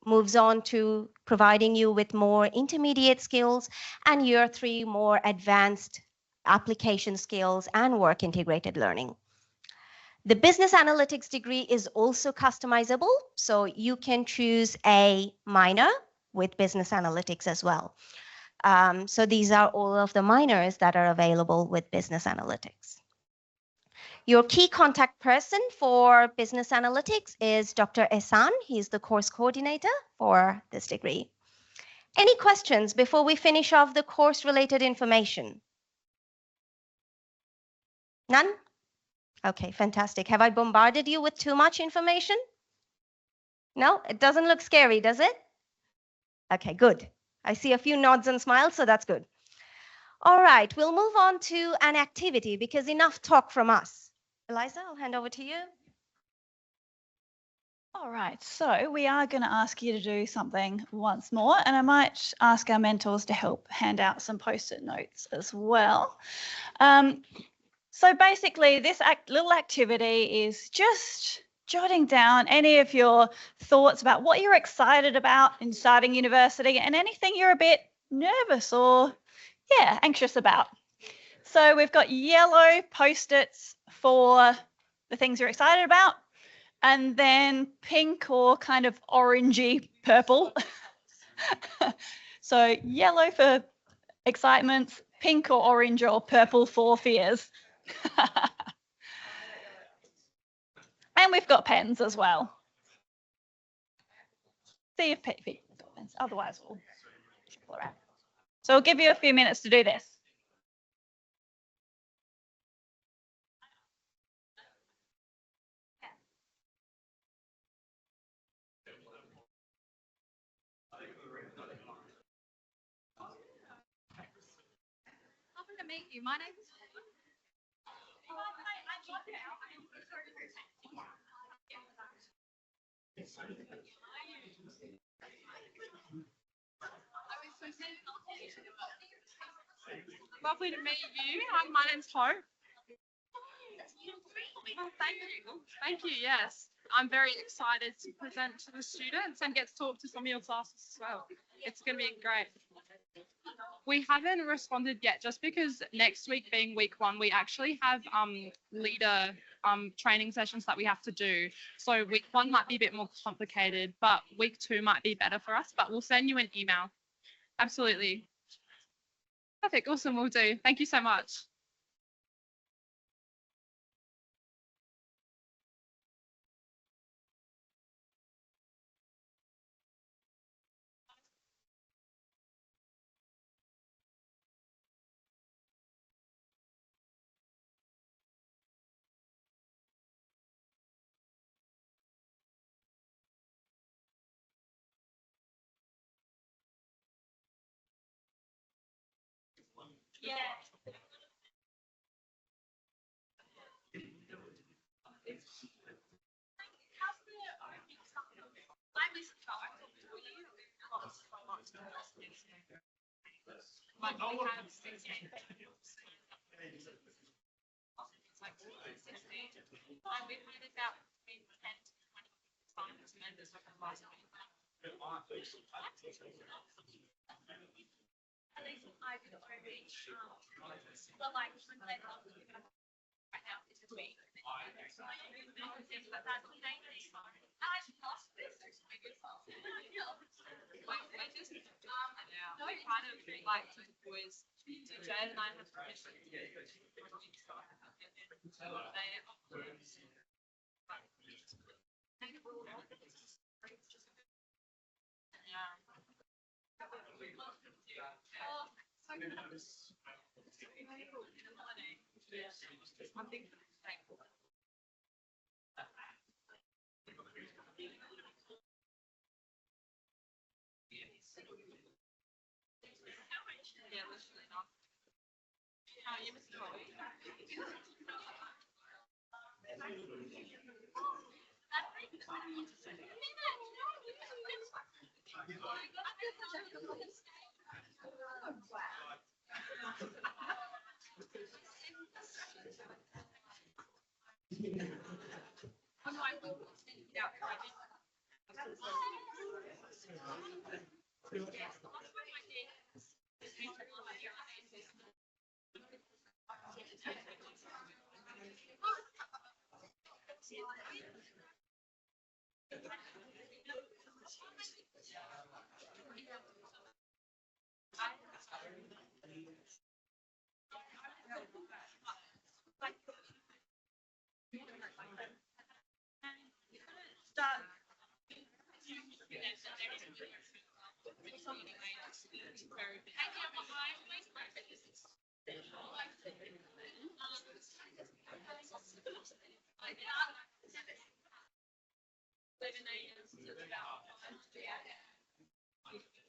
moves on to providing you with more intermediate skills, and year three, more advanced application skills and work integrated learning. The business analytics degree is also customizable, so you can choose a minor with business analytics as well. So these are all of the minors that are available with business analytics. Your key contact person for business analytics is Dr. Ehsan. He's the course coordinator for this degree. Any questions before we finish off the course-related information? None? Okay, fantastic. Have I bombarded you with too much information? No, it doesn't look scary, does it? Okay, good. I see a few nods and smiles, so that's good. All right, we'll move on to an activity because enough talk from us. Eliza, I'll hand over to you. All right, so we are going to ask you to do something once more, and I might ask our mentors to help hand out some post-it notes as well. So basically, this little activity is just jotting down any of your thoughts about what you're excited about in starting university and anything you're a bit nervous or, yeah, anxious about. So we've got yellow post-its for the things you're excited about, and then pink or kind of orangey purple. So yellow for excitements, pink or orange or purple for fears. And we've got pens as well. See if Pete got pens, otherwise we'll people around. So we'll give you a few minutes to do this. Lovely to meet you. My name is Lovely to meet you. Hi, my name's Hope. Oh, thank you. Thank you. Yes, I'm very excited to present to the students and get to talk to some of your classes as well. It's going to be great. We haven't responded yet, just because next week being week 1, we actually have leader training sessions that we have to do. So week 1 might be a bit more complicated, but week 2 might be better for us. But we'll send you an email. Absolutely. Perfect. Awesome. We'll do. Thank you so much. Yeah. Jade and I have permission to I'm thinking yeah, literally not. How are you, Mr. Bowie?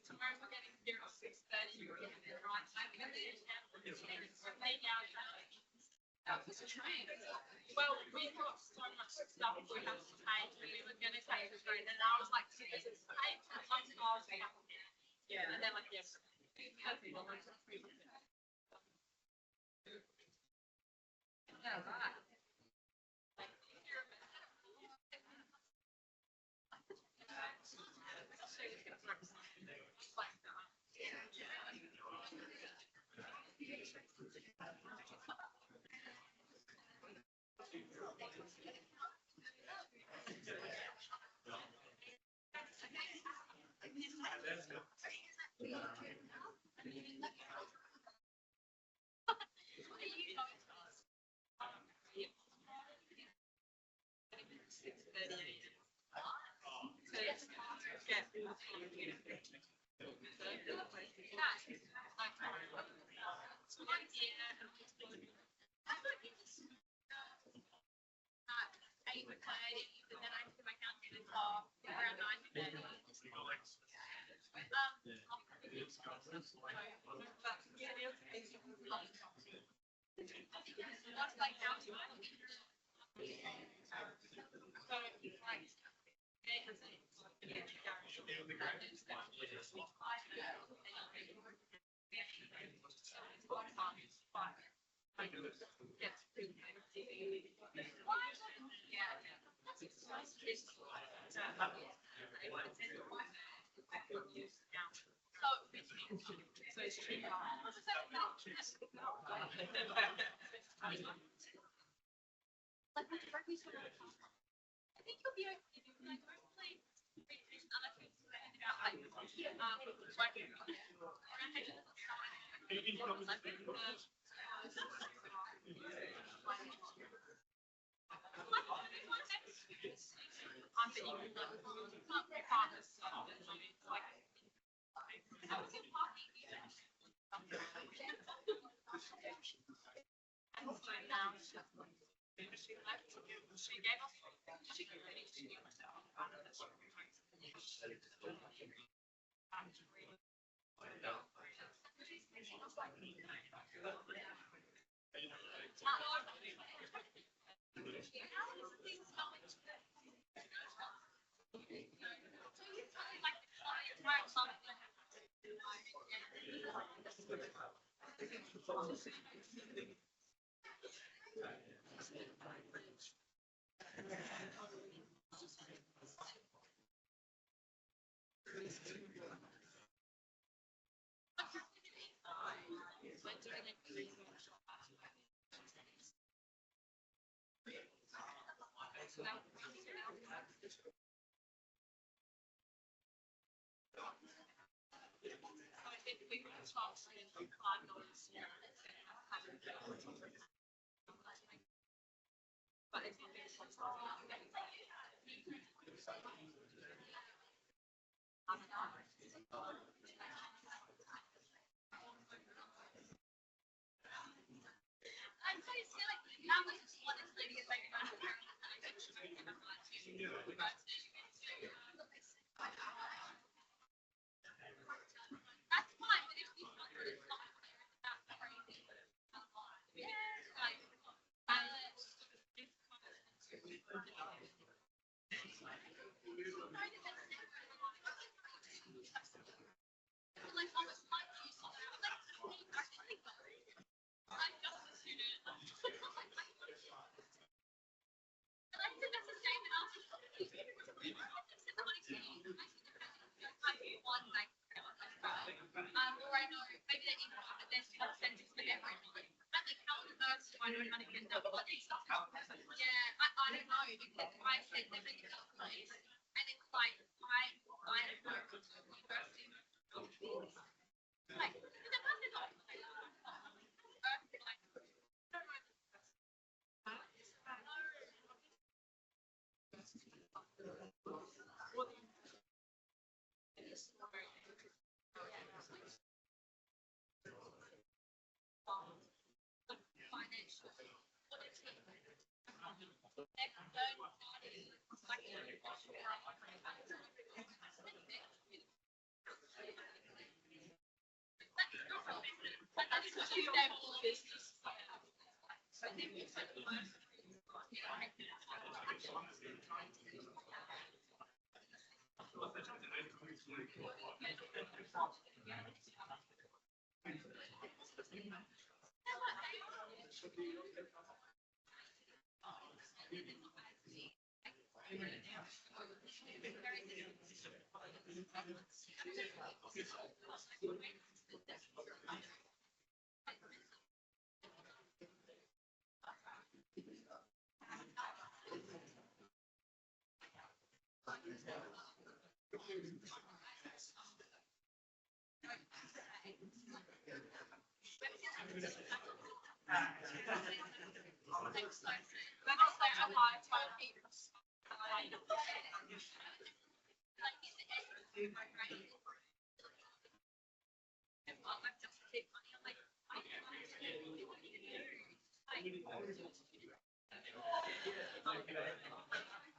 Tomorrow we're getting here at 6:30. Well, we've got so much stuff we have to take. We were going to take the train, and I was like, "This is eight hours." Yeah, and then like, yes. Yeah, right.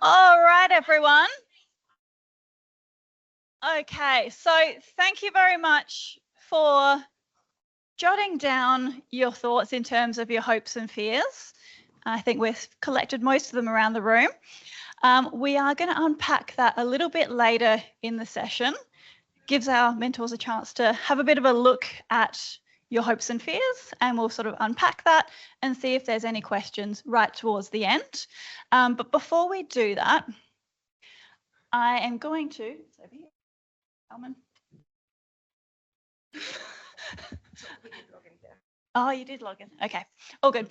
All right, everyone. Okay, so thank you very much for jotting down your thoughts in terms of your hopes and fears. I think we've collected most of them around the room. We are going to unpack that a little bit later in the session. Gives our mentors a chance to have a bit of a look at your hopes and fears, and we'll sort of unpack that and see if there's any questions right towards the end. But before we do that, I am going to, it's over here, Alman. Oh, you did log in. Okay, all good.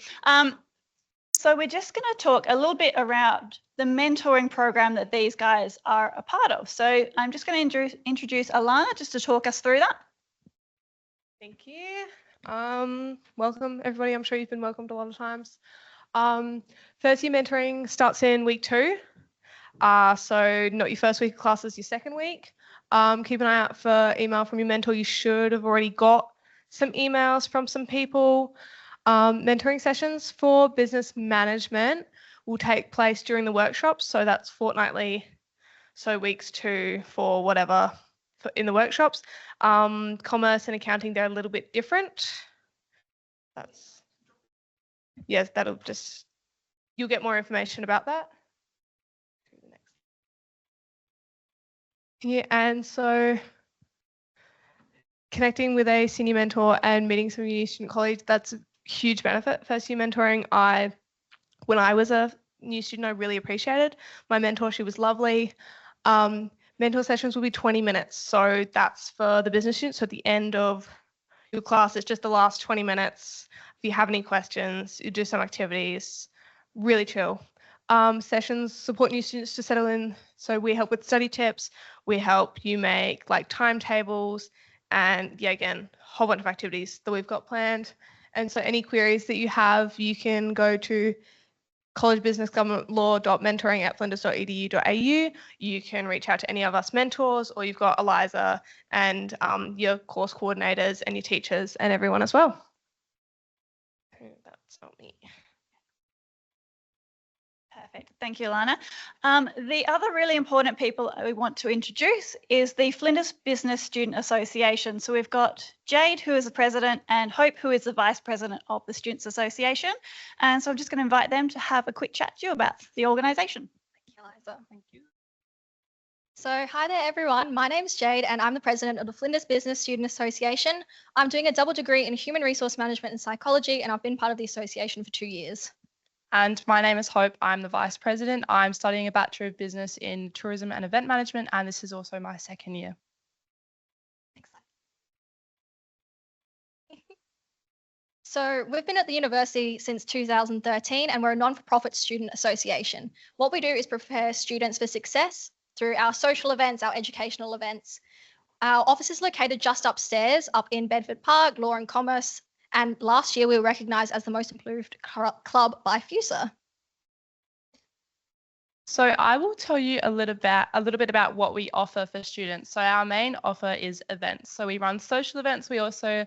So we're just going to talk a little bit around the mentoring program that these guys are a part of. So I'm just going to introduce Alana just to talk us through that. Thank you. Welcome everybody. I'm sure you've been welcomed a lot of times. First year mentoring starts in week 2. So not your first week of classes, your second week. Keep an eye out for email from your mentor. You should have already got some emails from some people. Mentoring sessions for business management will take place during the workshops. So that's fortnightly. So weeks 2 for whatever in the workshops. Commerce and accounting, they're a little bit different. Yes, that'll just, you'll get more information about that. Yeah, and so connecting with a senior mentor and meeting some new student colleagues, that's a huge benefit. First year mentoring, when I was a new student, I really appreciated my mentor. She was lovely. Mentor sessions will be 20 minutes. So that's for the business students. So at the end of your class, it's just the last 20 minutes. If you have any questions, you do some activities, really chill. Sessions support new students to settle in. So we help with study tips. We help you make like timetables and yeah, again, a whole bunch of activities that we've got planned. And so any queries that you have, you can go to collegebusinessgovernmentlaw.mentoring@flinders.edu.au. You can reach out to any of us mentors, or you've got Eliza and your course coordinators and your teachers and everyone as well. That's not me. Perfect. Thank you, Alana. The other really important people we want to introduce is the Flinders Business Student Association. So we've got Jade, who is the president, and Hope, who is the vice president of the Students Association. And so I'm just going to invite them to have a quick chat to you about the organisation. Thank you, Eliza. Thank you. So hi there, everyone. My name's Jade, and I'm the president of the Flinders Business Student Association. I'm doing a double degree in Human Resource Management and Psychology, and I've been part of the association for 2 years. And my name is Hope. I'm the Vice President. I'm studying a Bachelor of Business in Tourism and Event Management, and this is also my second year. So we've been at the university since 2013, and we're a non-for-profit student association. What we do is prepare students for success through our social events, our educational events. Our office is located just upstairs, up in Bedford Park, Law and Commerce. And last year we were recognised as the most improved club by FUSA. So I will tell you a little bit about what we offer for students. So our main offer is events. So we run social events. We also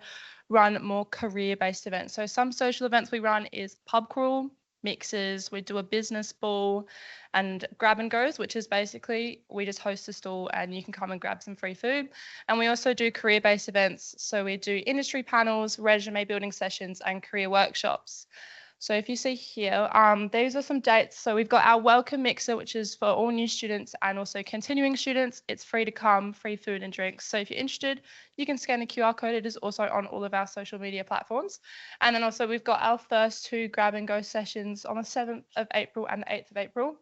run more career-based events. So some social events we run is pub crawl, mixers, we do a business ball and grab and goes, which is basically we just host a stall and you can come and grab some free food. And we also do career-based events. So we do industry panels, resume building sessions and career workshops. So if you see here, these are some dates. So we've got our welcome mixer, which is for all new students and also continuing students. It's free to come, free food and drinks. So if you're interested, you can scan the QR code. It is also on all of our social media platforms. And then also we've got our first 2 grab and go sessions on the 7th of April and the 8th of April.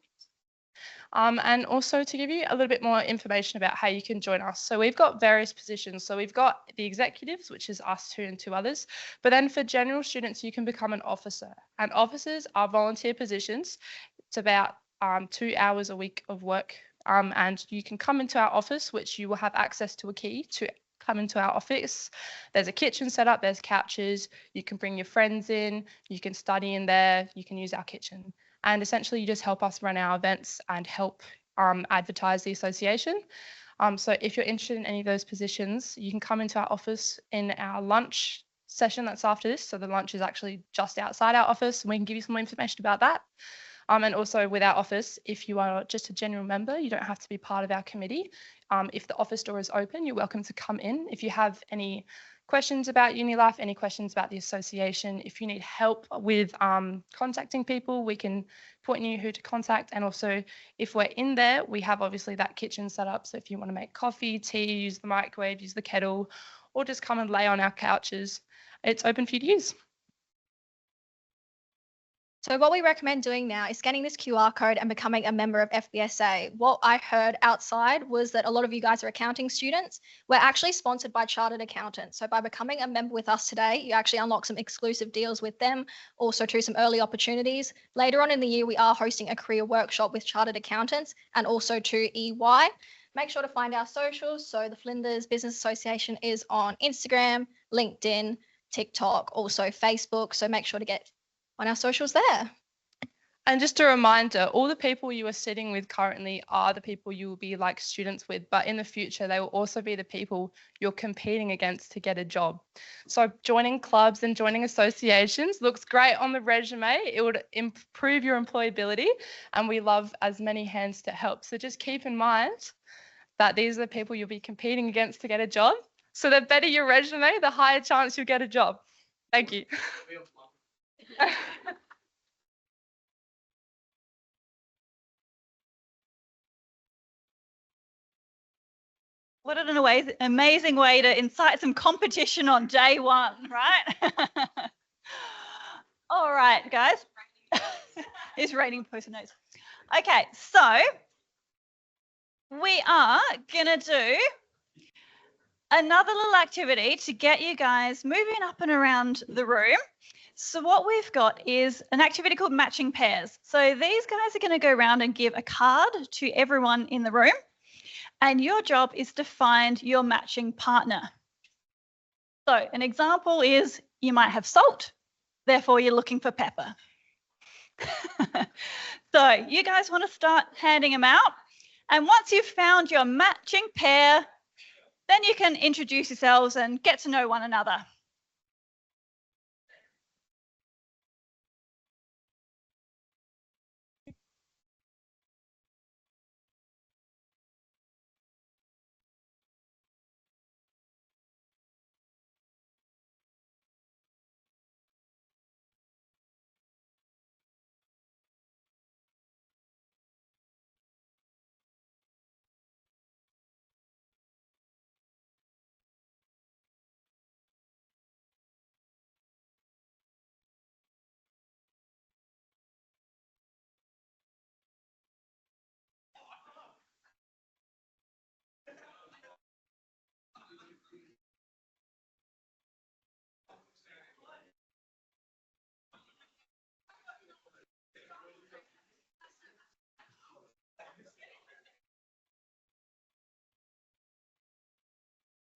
And also to give you a little bit more information about how you can join us. So we've got various positions. So we've got the executives, which is us 2 and 2 others. But then for general students, you can become an officer. And officers are volunteer positions. It's about 2 hours a week of work. And you can come into our office, which you will have access to a key to come into our office. There's a kitchen set up, there's couches. You can bring your friends in, you can study in there, you can use our kitchen. And essentially you just help us run our events and help advertise the association. So if you're interested in any of those positions, you can come into our office in our lunch session that's after this. So the lunch is actually just outside our office, and we can give you some more information about that. And also with our office, if you are just a general member, you don't have to be part of our committee. If the office door is open, you're welcome to come in. If you have any questions about UniLife, any questions about the association, if you need help with contacting people, we can point you who to contact. And also, if we're in there, we have obviously that kitchen set up. So if you want to make coffee, tea, use the microwave, use the kettle, or just come and lay on our couches, it's open for you to use. So what we recommend doing now is scanning this QR code and becoming a member of FBSA. What I heard outside was that a lot of you guys are accounting students. We're actually sponsored by chartered accountants. So by becoming a member with us today, you actually unlock some exclusive deals with them, also to some early opportunities. Later on in the year, we are hosting a career workshop with chartered accountants and also to EY. Make sure to find our socials. So the Flinders Business Association is on Instagram, LinkedIn, TikTok, also Facebook. So make sure to get on our socials there. And just a reminder, all the people you are sitting with currently are the people you will be like students with, but in the future, they will also be the people you're competing against to get a job. So joining clubs and joining associations looks great on the resume. It would improve your employability, and we love as many hands to help. So just keep in mind that these are the people you'll be competing against to get a job. So the better your resume, the higher chance you'll get a job. Thank you. What an amazing way to incite some competition on day one, right? All right, guys. It's raining post-it notes. Okay, so we are going to do another little activity to get you guys moving up and around the room. So what we've got is an activity called matching pairs. So these guys are going to go around and give a card to everyone in the room, and your job is to find your matching partner. So an example is you might have salt, therefore you're looking for pepper. So you guys want to start handing them out, and once you've found your matching pair, then you can introduce yourselves and get to know one another.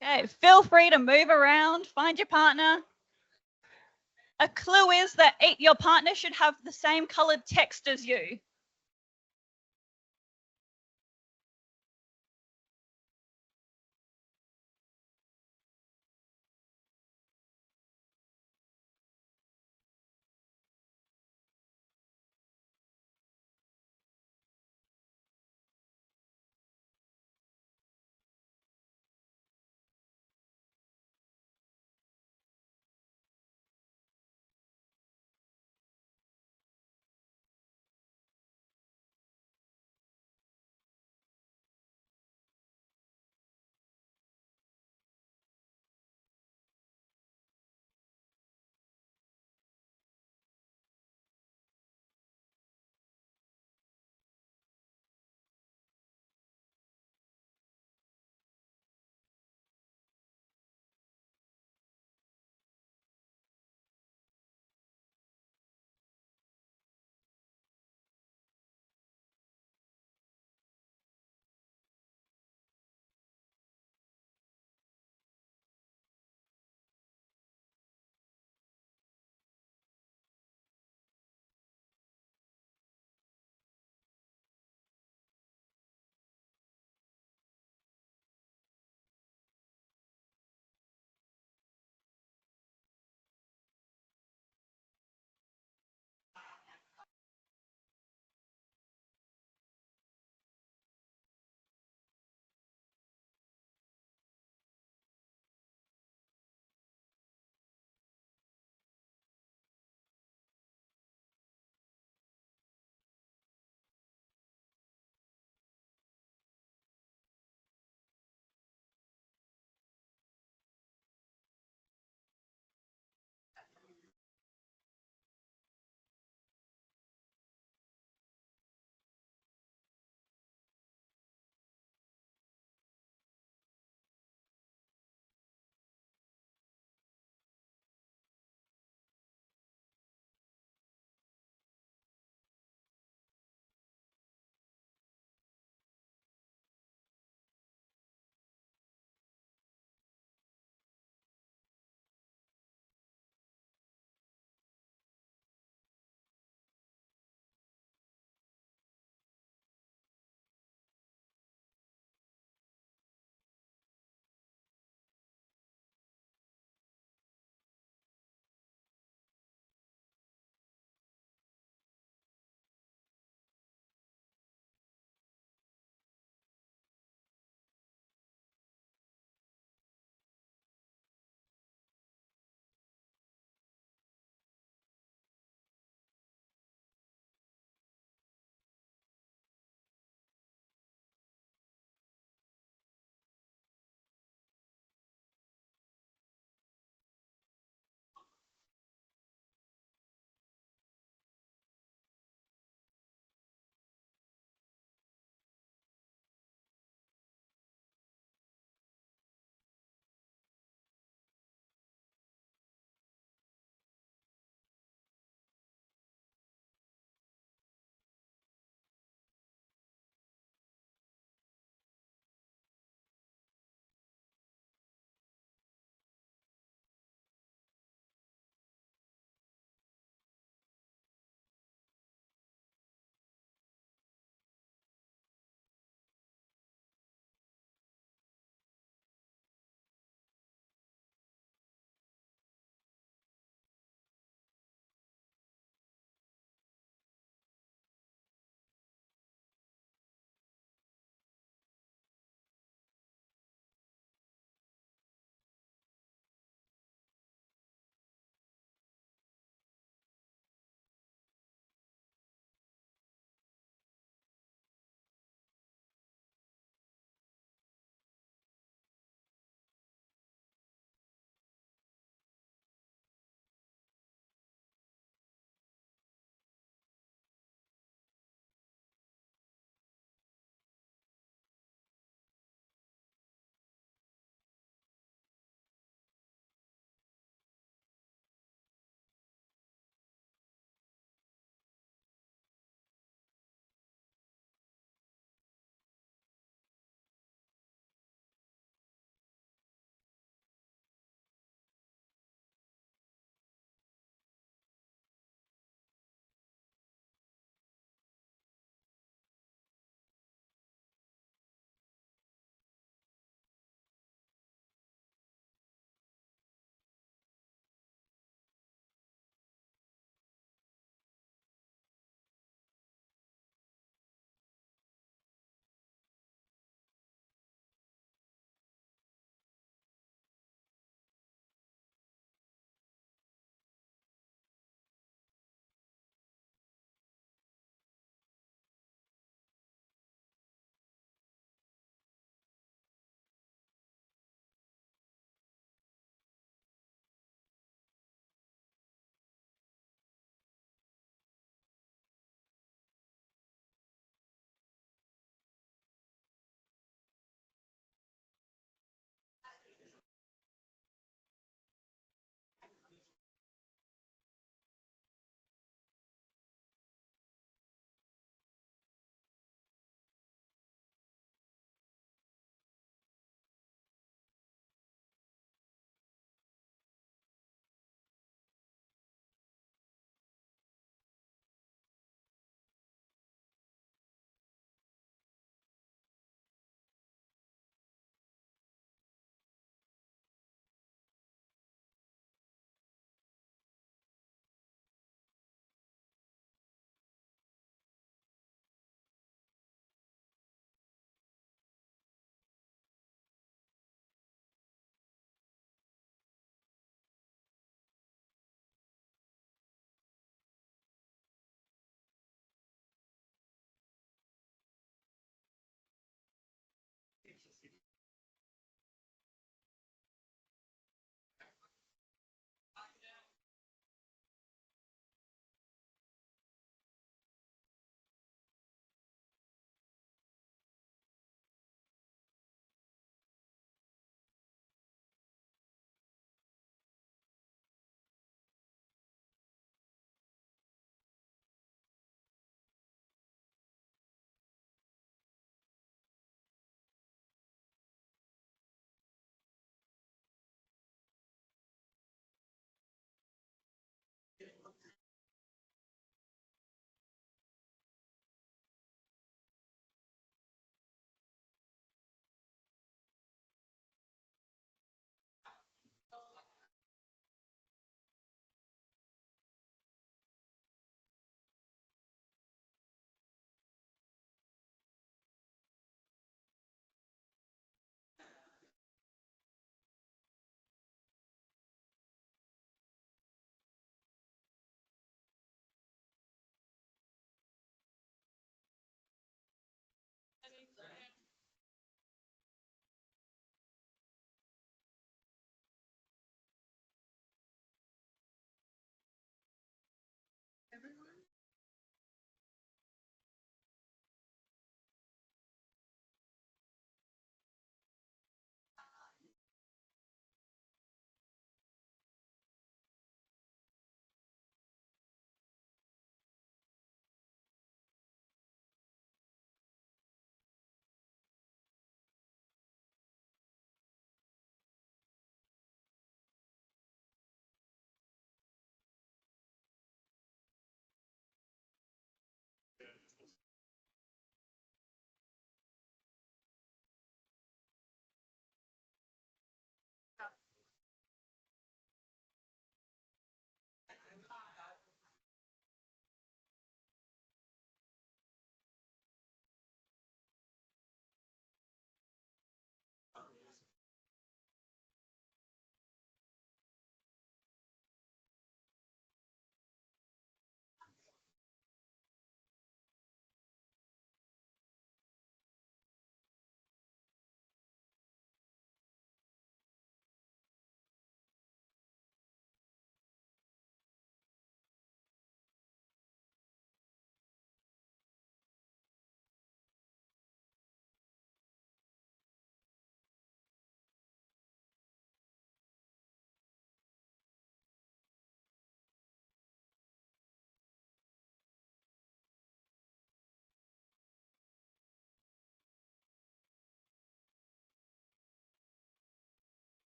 Okay, feel free to move around, find your partner. A clue is that your partner should have the same colored text as you.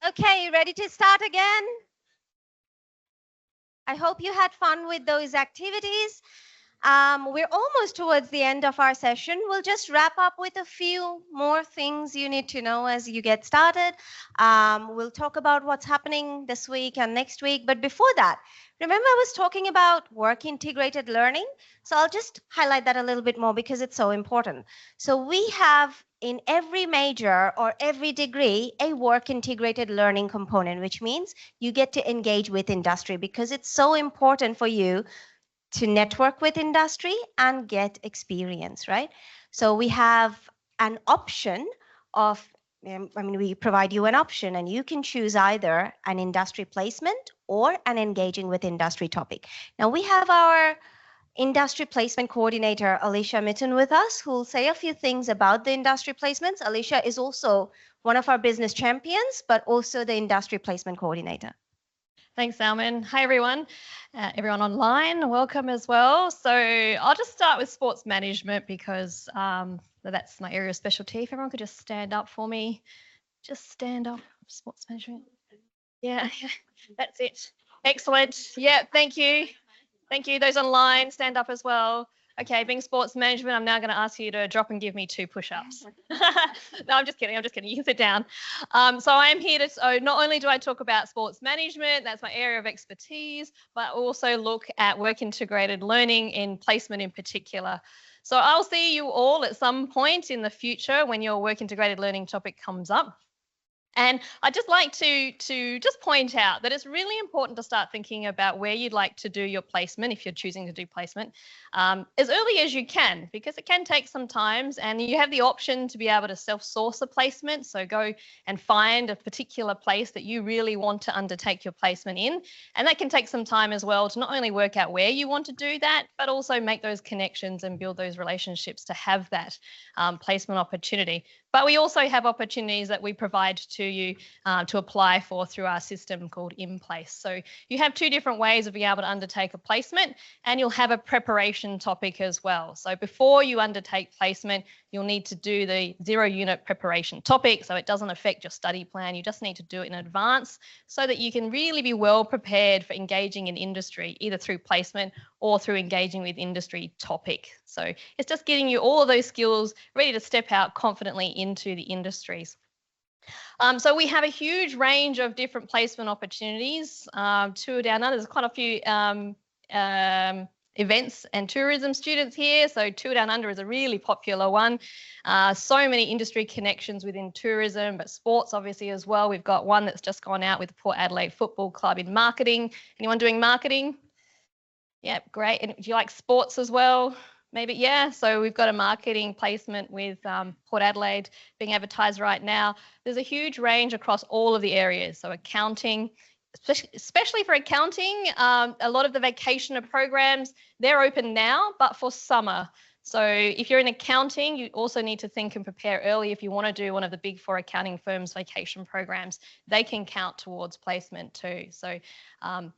Okay, you ready to start again? I hope you had fun with those activities. We're almost towards the end of our session. We'll just wrap up with a few more things you need to know as you get started. We'll talk about what's happening this week and next week. But before that, remember I was talking about work integrated learning? So I'll just highlight that a little bit more because it's so important. So we have in every major or every degree a work integrated learning component, which means you get to engage with industry because it's so important for you to network with industry and get experience, right? So we have an option of, we provide you an option and you can choose either an industry placement or an engaging with industry topic. Now we have our industry placement coordinator, Alicia Mitten, with us, who will say a few things about the industry placements. Alicia is also one of our business champions, but also the industry placement coordinator. Thanks, Salman. Hi, everyone. Everyone online, welcome as well. So I'll just start with sports management because that's my area of specialty. If everyone could just stand up for me. Just stand up, sports management. Yeah, that's it. Excellent. Yeah, thank you. Thank you. Those online, stand up as well. Okay, being sports management, I'm now going to ask you to drop and give me 2 push-ups. No, I'm just kidding. I'm just kidding. You can sit down. So I am here to, so not only do I talk about sports management, that's my area of expertise, but also look at work integrated learning in placement in particular. So I'll see you all at some point in the future when your work integrated learning topic comes up. And I'd just like to just point out that it's really important to start thinking about where you'd like to do your placement if you're choosing to do placement as early as you can, because it can take some time and you have the option to be able to self-source a placement. So go and find a particular place that you really want to undertake your placement in. And that can take some time as well to not only work out where you want to do that, but also make those connections and build those relationships to have that placement opportunity. But we also have opportunities that we provide to you to apply for through our system called In Place. So you have 2 different ways of being able to undertake a placement, and you'll have a preparation topic as well. So before you undertake placement, you'll need to do the 0-unit preparation topic. So it doesn't affect your study plan. You just need to do it in advance so that you can really be well prepared for engaging in industry, either through placement or through engaging with industry topic. So it's just getting you all of those skills ready to step out confidently into the industries. So we have a huge range of different placement opportunities. Tour Down Under, there's quite a few events and tourism students here. So Tour Down Under is a really popular one. So many industry connections within tourism, but sports obviously as well. We've got one that's just gone out with the Port Adelaide Football Club in marketing. Anyone doing marketing? Yeah, great. And do you like sports as well? Maybe, yeah. So we've got a marketing placement with Port Adelaide being advertised right now. There's a huge range across all of the areas. So accounting, especially for accounting, a lot of the vacationer programs, they're open now, but for summer. So if you're in accounting, you also need to think and prepare early if you want to do one of the big 4 accounting firms' vacation programs. They can count towards placement too. So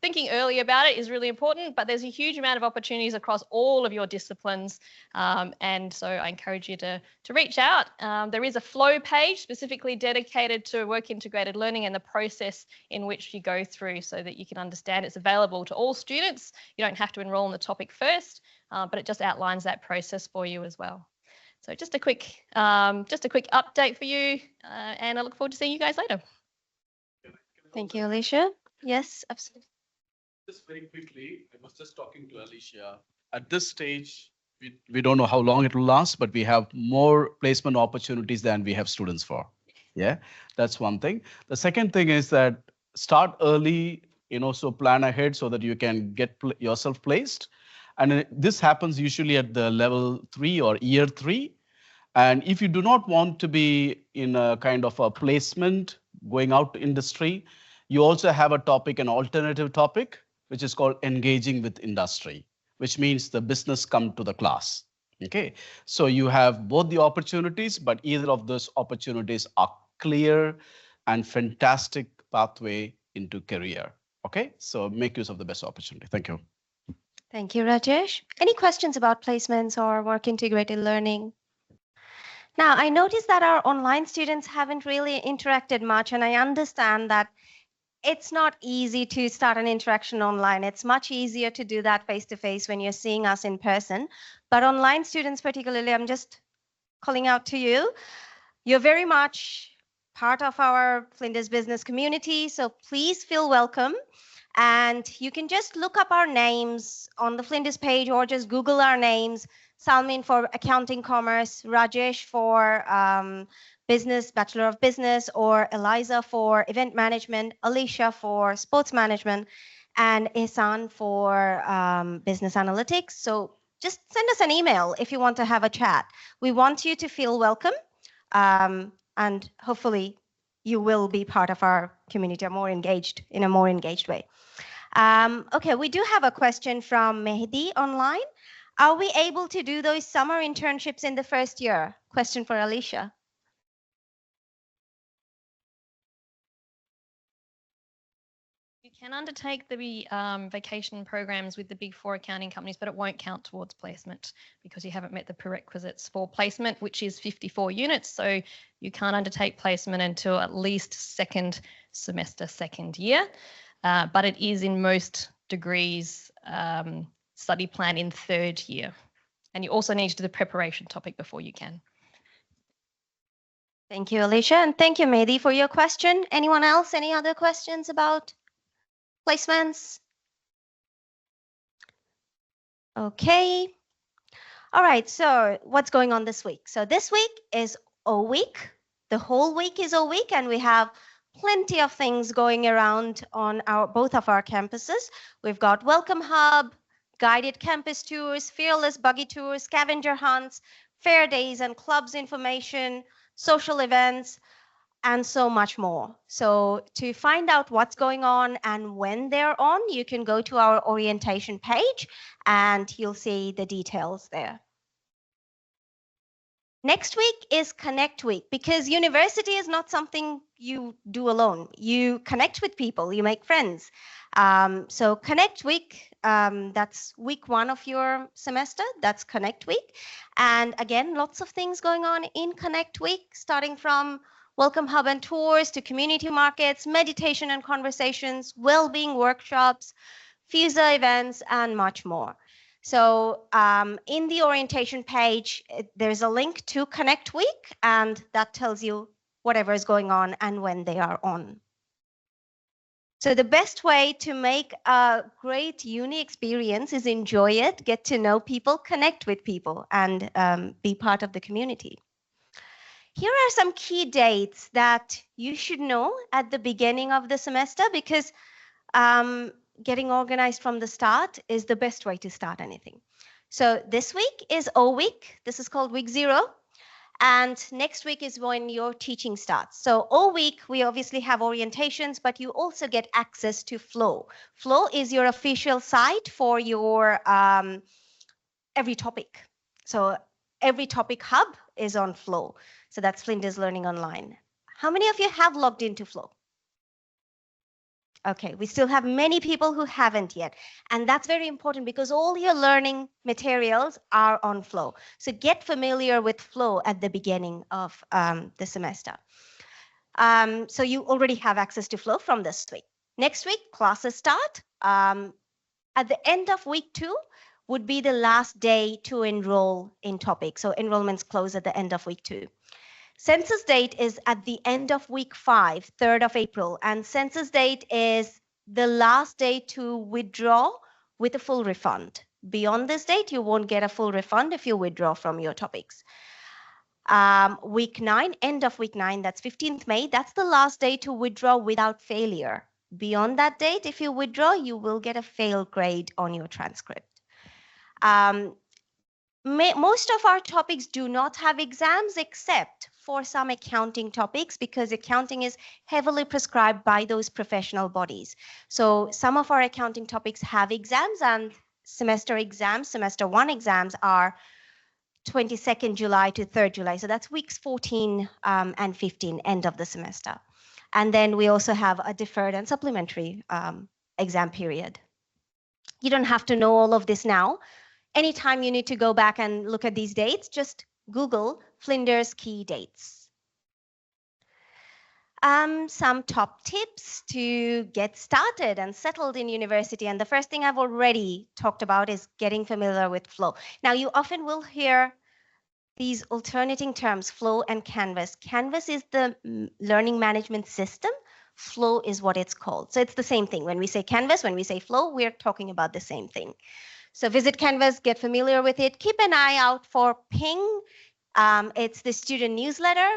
thinking early about it is really important, but there's a huge amount of opportunities across all of your disciplines. And so I encourage you to reach out. There is a flow page specifically dedicated to work integrated learning and the process in which you go through so that you can understand it's available to all students. You don't have to enroll in the topic first. But it just outlines that process for you as well. So just a quick update for you, and I look forward to seeing you guys later. Thank you, Alicia. Yes, absolutely. Just very quickly, I was just talking to Alicia. At this stage, we don't know how long it will last, but we have more placement opportunities than we have students for. Yeah, that's one thing. The second thing is that start early, so plan ahead so that you can get yourself placed. And this happens usually at the level 3 or year 3. And if you do not want to be in a kind of a placement going out to industry, you also have a topic, an alternative topic, which is called engaging with industry, which means the business come to the class. Okay, so you have both the opportunities, but either of those opportunities are clear and fantastic pathway into career. Okay, so make use of the best opportunity. Thank you. Thank you, Rajesh. Any questions about placements or work integrated learning? Now, I noticed that our online students haven't really interacted much, and I understand that it's not easy to start an interaction online. It's much easier to do that face-to-face when you're seeing us in person. But online students particularly, I'm just calling out to you. You're very much part of our Flinders business community, so please feel welcome. And you can just look up our names on the Flinders page or just Google our names. Salmin for accounting commerce, Rajesh for business, Bachelor of Business, or Eliza for event management, Alicia for sports management, and Ihsan for business analytics. So just send us an email if you want to have a chat. We want you to feel welcome, and hopefully you will be part of our community, in a more engaged way. Okay, we do have a question from Mehdi online. Are we able to do those summer internships in the first year? Question for Alicia. You can undertake the vacation programs with the Big Four accounting companies, but it won't count towards placement because you haven't met the prerequisites for placement, which is 54 units. So you can't undertake placement until at least second semester, second year. But it is in most degrees study plan in third year. And you also need to do the preparation topic before you can. Thank you, Alicia, and thank you, Mehdi, for your question. Anyone else? Any other questions about placements? Okay. All right, so what's going on this week? So this week is O Week. The whole week is O Week, and we have plenty of things going around on both of our campuses. We've got Welcome Hub, guided campus tours, fearless buggy tours, scavenger hunts, fair days and clubs information, social events, and so much more. So to find out what's going on and when they're on, you can go to our orientation page and you'll see the details there. Next week is Connect Week, because university is not something you do alone. You connect with people, you make friends. So Connect Week, that's week 1 of your semester, that's Connect Week. And again, lots of things going on in Connect Week, starting from Welcome Hub and tours to community markets, meditation and conversations, well-being workshops, FUSA events, and much more. So in the orientation page, there's a link to Connect Week, and that tells you whatever is going on and when they are on. So the best way to make a great uni experience is enjoy it, get to know people, connect with people, and be part of the community. Here are some key dates that you should know at the beginning of the semester, because getting organized from the start is the best way to start anything. So this week is O Week. This is called week 0. And next week is when your teaching starts. So O Week, we obviously have orientations, but you also get access to Flow. Flow is your official site for your every topic. So every topic hub is on Flow. So that's Flinders Learning Online. How many of you have logged into Flow? Okay, we still have many people who haven't yet. And that's very important because all your learning materials are on Flow. So get familiar with Flow at the beginning of the semester. So you already have access to Flow from this week. Next week, classes start. At the end of week 2 would be the last day to enroll in topics. So enrollments close at the end of week 2. Census date is at the end of week 5, 3rd of April, and census date is the last day to withdraw with a full refund. Beyond this date, you won't get a full refund if you withdraw from your topics. Week 9, end of week 9, that's 15th May, that's the last day to withdraw without failure. Beyond that date, if you withdraw, you will get a fail grade on your transcript. Most of our topics do not have exams except for some accounting topics, because accounting is heavily prescribed by those professional bodies. So some of our accounting topics have exams, and semester 1 exams are 22nd July to 3rd July. So that's weeks 14 and 15, end of the semester. And then we also have a deferred and supplementary exam period. You don't have to know all of this now. Anytime you need to go back and look at these dates, just Google Flinders key dates. Some top tips to get started and settled in university. And the first thing I've already talked about is getting familiar with flow. Now, you often will hear these alternating terms, flow and Canvas. Canvas is the learning management system. Flow is what it's called. So it's the same thing. When we say Canvas, when we say flow, we're talking about the same thing. So visit Canvas, get familiar with it. Keep an eye out for Ping. It's the student newsletter.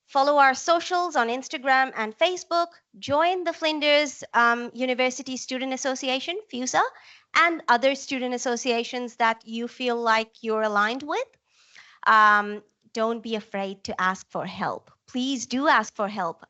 Follow our socials on Instagram and Facebook. Join the Flinders University Student Association, FUSA, and other student associations that you feel like you're aligned with. Don't be afraid to ask for help. Please do ask for help.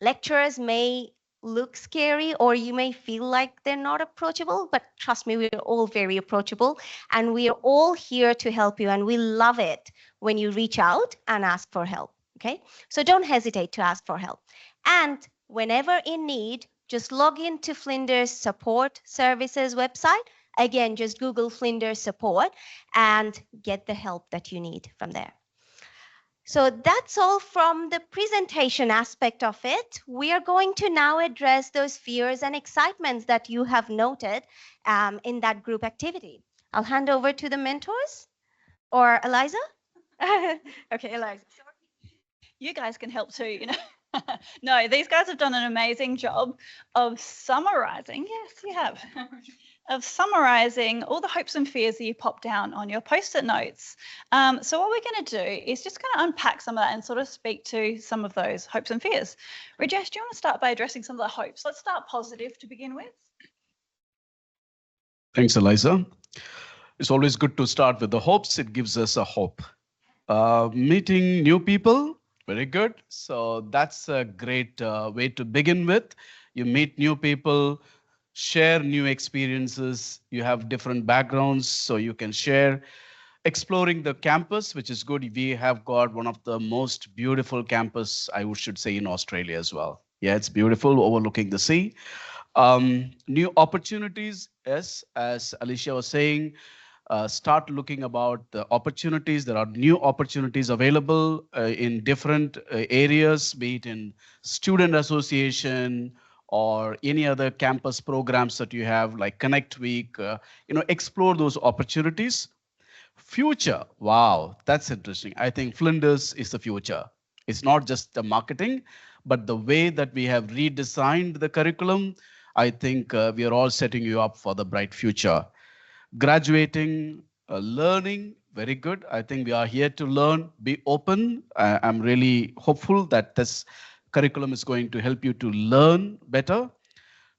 Lecturers may look scary or you may feel like they're not approachable, but trust me, we're all very approachable and we are all here to help you, and we love it when you reach out and ask for help. Okay, so don't hesitate to ask for help. And whenever in need, just log into Flinders Support Services website. Again, just Google Flinders Support and get the help that you need from there. So that's all from the presentation aspect of it. We are going to now address those fears and excitements that you have noted in that group activity. I'll hand over to the mentors, or Eliza. Okay, Eliza. You guys can help too, you know. No, these guys have done an amazing job of summarizing. Yes, you have. Of summarizing all the hopes and fears that you pop down on your post-it notes. So what we're going to do is just going to unpack some of that and sort of speak to some of those hopes and fears. Rajesh, do you want to start by addressing some of the hopes? Let's start positive to begin with. Thanks, Eliza. It's always good to start with the hopes. It gives us a hope. Meeting new people, very good. So that's a great way to begin with. You meet new people, share new experiences. You have different backgrounds, so you can share. Exploring the campus, which is good. We have got one of the most beautiful campus, I should say, in Australia as well. Yeah, it's beautiful, overlooking the sea. New opportunities, yes, as Alicia was saying, start looking about the opportunities. There are new opportunities available in different areas, be it in student association or any other campus programs that you have, like Connect Week. Explore those opportunities. Future, wow, that's interesting. I think Flinders is the future. It's not just the marketing, but the way that we have redesigned the curriculum. I think we are all setting you up for the bright future. Graduating, learning, very good. I think we are here to learn, be open. I'm really hopeful that this curriculum is going to help you to learn better.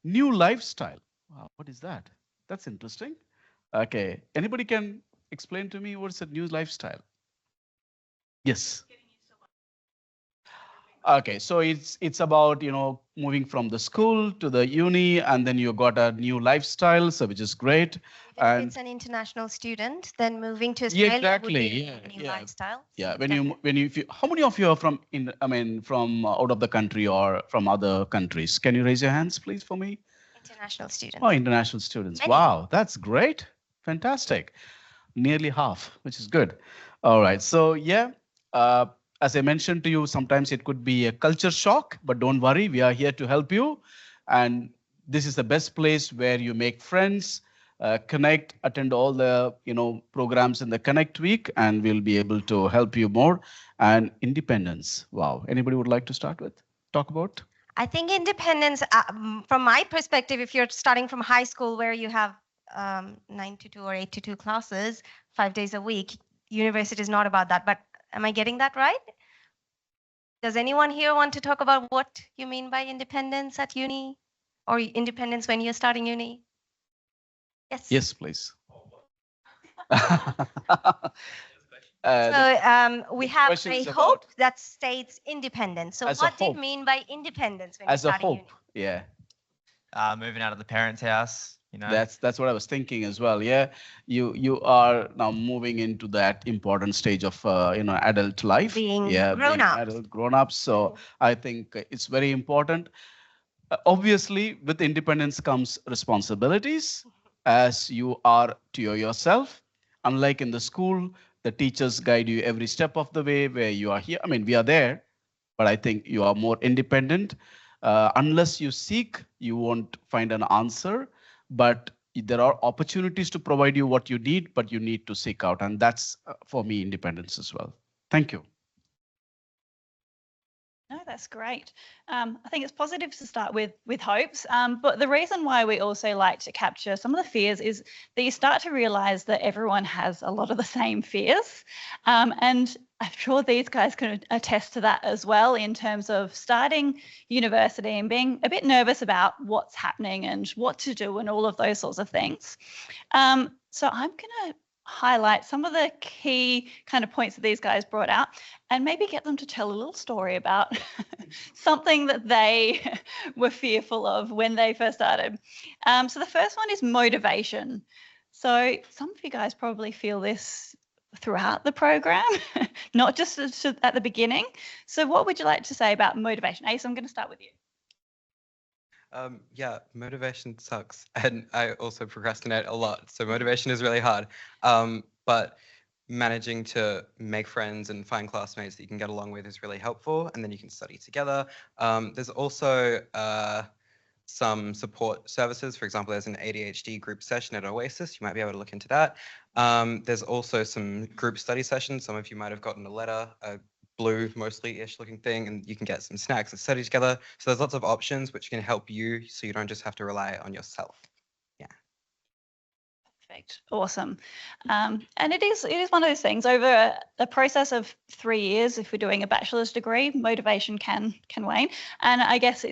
New lifestyle. Wow, what is that? That's interesting. Okay, anybody can explain to me what's a new lifestyle? Yes. Okay, so it's about moving from the school to the uni, and then you got a new lifestyle, so which is great. If And it's an international student, then moving to yeah, Australia exactly. would be Yeah, a new yeah. lifestyle. Yeah, how many of you are from from out of the country or from other countries? Can you raise your hands, please, for me? International students. Oh, international students. Many. Wow, that's great. Fantastic. Nearly half, which is good. All right. So yeah, as I mentioned to you, sometimes it could be a culture shock, but don't worry, we are here to help you. And this is the best place where you make friends, connect, attend all the programs in the Connect Week, and we'll be able to help you more. And independence. Wow. Anybody would like to start with? Talk about? I think independence, from my perspective, if you're starting from high school where you have 9 to 2 or 8 to 2 classes, 5 days a week, university is not about that. But am I getting that right? Does anyone here want to talk about what you mean by independence at uni, or independence when you're starting uni? Yes. Yes, please. So we have question a is hope about- that states independence. So As a what do you hope. mean by independence when As you're a starting hope, uni? yeah. Moving out of the parents' house, That's what I was thinking as well. Yeah, you are now moving into that important stage of adult life. Being yeah, grown being up. adult, grown up. So I think it's very important. Obviously, with independence comes responsibilities, as you are to yourself. Unlike in the school, the teachers guide you every step of the way where you are here. I mean, we are there, but I think you are more independent. Unless you seek, you won't find an answer. But there are opportunities to provide you what you need, but you need to seek out. And that's, for me, independence as well. Thank you. No, that's great. I think it's positive to start with hopes, but the reason why we also like to capture some of the fears is that you start to realize that everyone has a lot of the same fears, and I'm sure these guys can attest to that as well in terms of starting university and being a bit nervous about what's happening and what to do and all of those sorts of things. So I'm going to highlight some of the key kind of points that these guys brought out and maybe get them to tell a little story about something that they were fearful of when they first started. So the first one is motivation. So some of you guys probably feel this throughout the program, not just at the beginning. So what would you like to say about motivation? Ace, I'm going to start with you. Yeah, motivation sucks. And I also procrastinate a lot. So motivation is really hard. But managing to make friends and find classmates that you can get along with is really helpful. And then you can study together. There's also some support services. For example, there's an ADHD group session at Oasis. You might be able to look into that. There's also some group study sessions. Some of you might have gotten a letter, a blue mostly-ish looking thing, and you can get some snacks and study together. So there's lots of options which can help you so you don't just have to rely on yourself. Yeah. Perfect. Awesome. And it is one of those things over a process of 3 years. If we're doing a bachelor's degree, motivation can wane. And I guess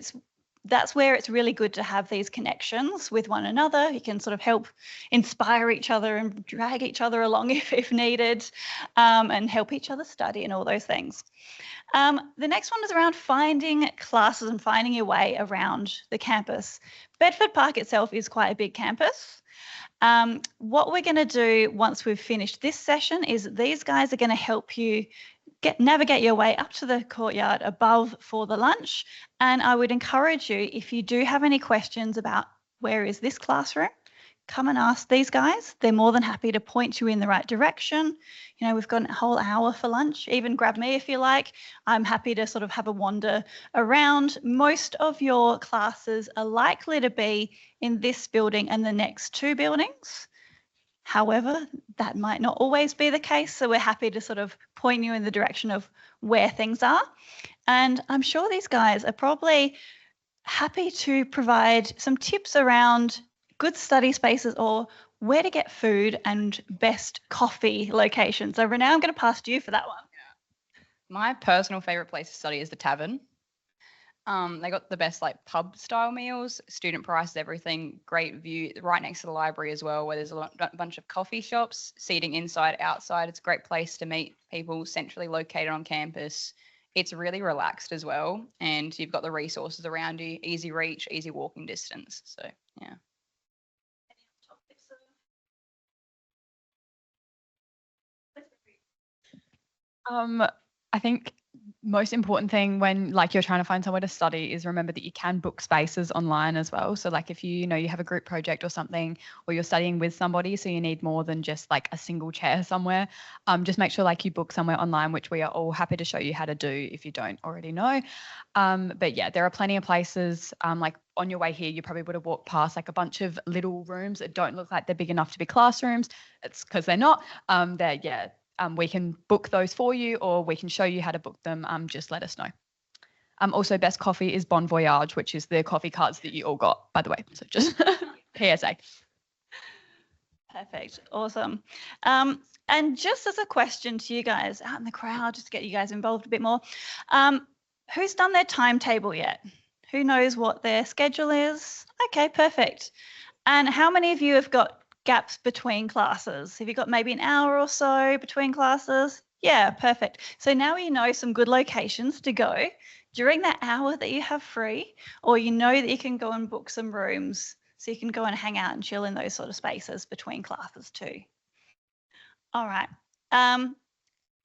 that's where it's really good to have these connections with one another. You can sort of help inspire each other and drag each other along if needed, and help each other study and all those things. The next one is around finding classes and finding your way around the campus. Bedford Park itself is quite a big campus. What we're going to do once we've finished this session is these guys are going to help you navigate your way up to the courtyard above for the lunch. And I would encourage you, if you do have any questions about where is this classroom, come and ask these guys. They're more than happy to point you in the right direction. You know, we've got a whole hour for lunch. Even grab me if you like. I'm happy to sort of have a wander around. Most of your classes are likely to be in this building and the next 2 buildings. However, that might not always be the case, so we're happy to sort of point you in the direction of where things are. And I'm sure these guys are probably happy to provide some tips around good study spaces or where to get food and best coffee locations. So Renee, I'm going to pass to you for that one. My personal favourite place to study is the tavern. They got the best like pub style meals, student prices, everything, great view, right next to the library as well, where there's a bunch of coffee shops, seating inside, outside. It's a great place to meet people, centrally located on campus. It's really relaxed as well, and you've got the resources around you, easy reach, easy walking distance. So yeah. I think most important thing when like you're trying to find somewhere to study is remember that you can book spaces online as well. So like if you know you have a group project or something, or you're studying with somebody, so you need more than just like a single chair somewhere, just make sure like you book somewhere online, which we are all happy to show you how to do if you don't already know. But yeah, there are plenty of places, like on your way here, you probably would have walked past like a bunch of little rooms that don't look like they're big enough to be classrooms. It's because they're not. We can book those for you, or we can show you how to book them. Just let us know. Also, best coffee is Bon Voyage, which is the coffee cards that you all got, by the way. So just PSA. Perfect. Awesome. And just as a question to you guys out in the crowd, just to get you guys involved a bit more, who's done their timetable yet? Who knows what their schedule is? Okay, perfect. And how many of you have got gaps between classes? Have you got maybe an hour or so between classes? Yeah, perfect. So now you know some good locations to go during that hour that you have free, or you know that you can go and book some rooms so you can go and hang out and chill in those sort of spaces between classes too. All right.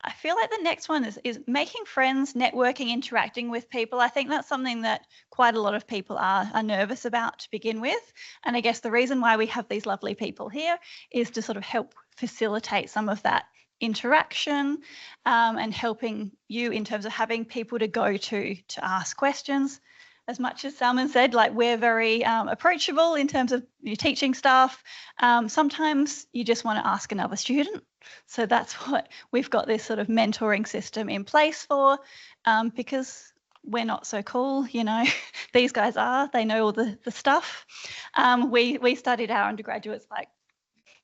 I feel like the next one is making friends, networking, interacting with people. I think that's something that quite a lot of people are nervous about to begin with. And I guess the reason why we have these lovely people here is to sort of help facilitate some of that interaction and helping you in terms of having people to go to ask questions. As much as Salman said, like we're very approachable in terms of your teaching staff. Sometimes you just want to ask another student. So that's what we've got this sort of mentoring system in place for, because we're not so cool, you know, these guys are, they know all the stuff. We studied our undergraduates like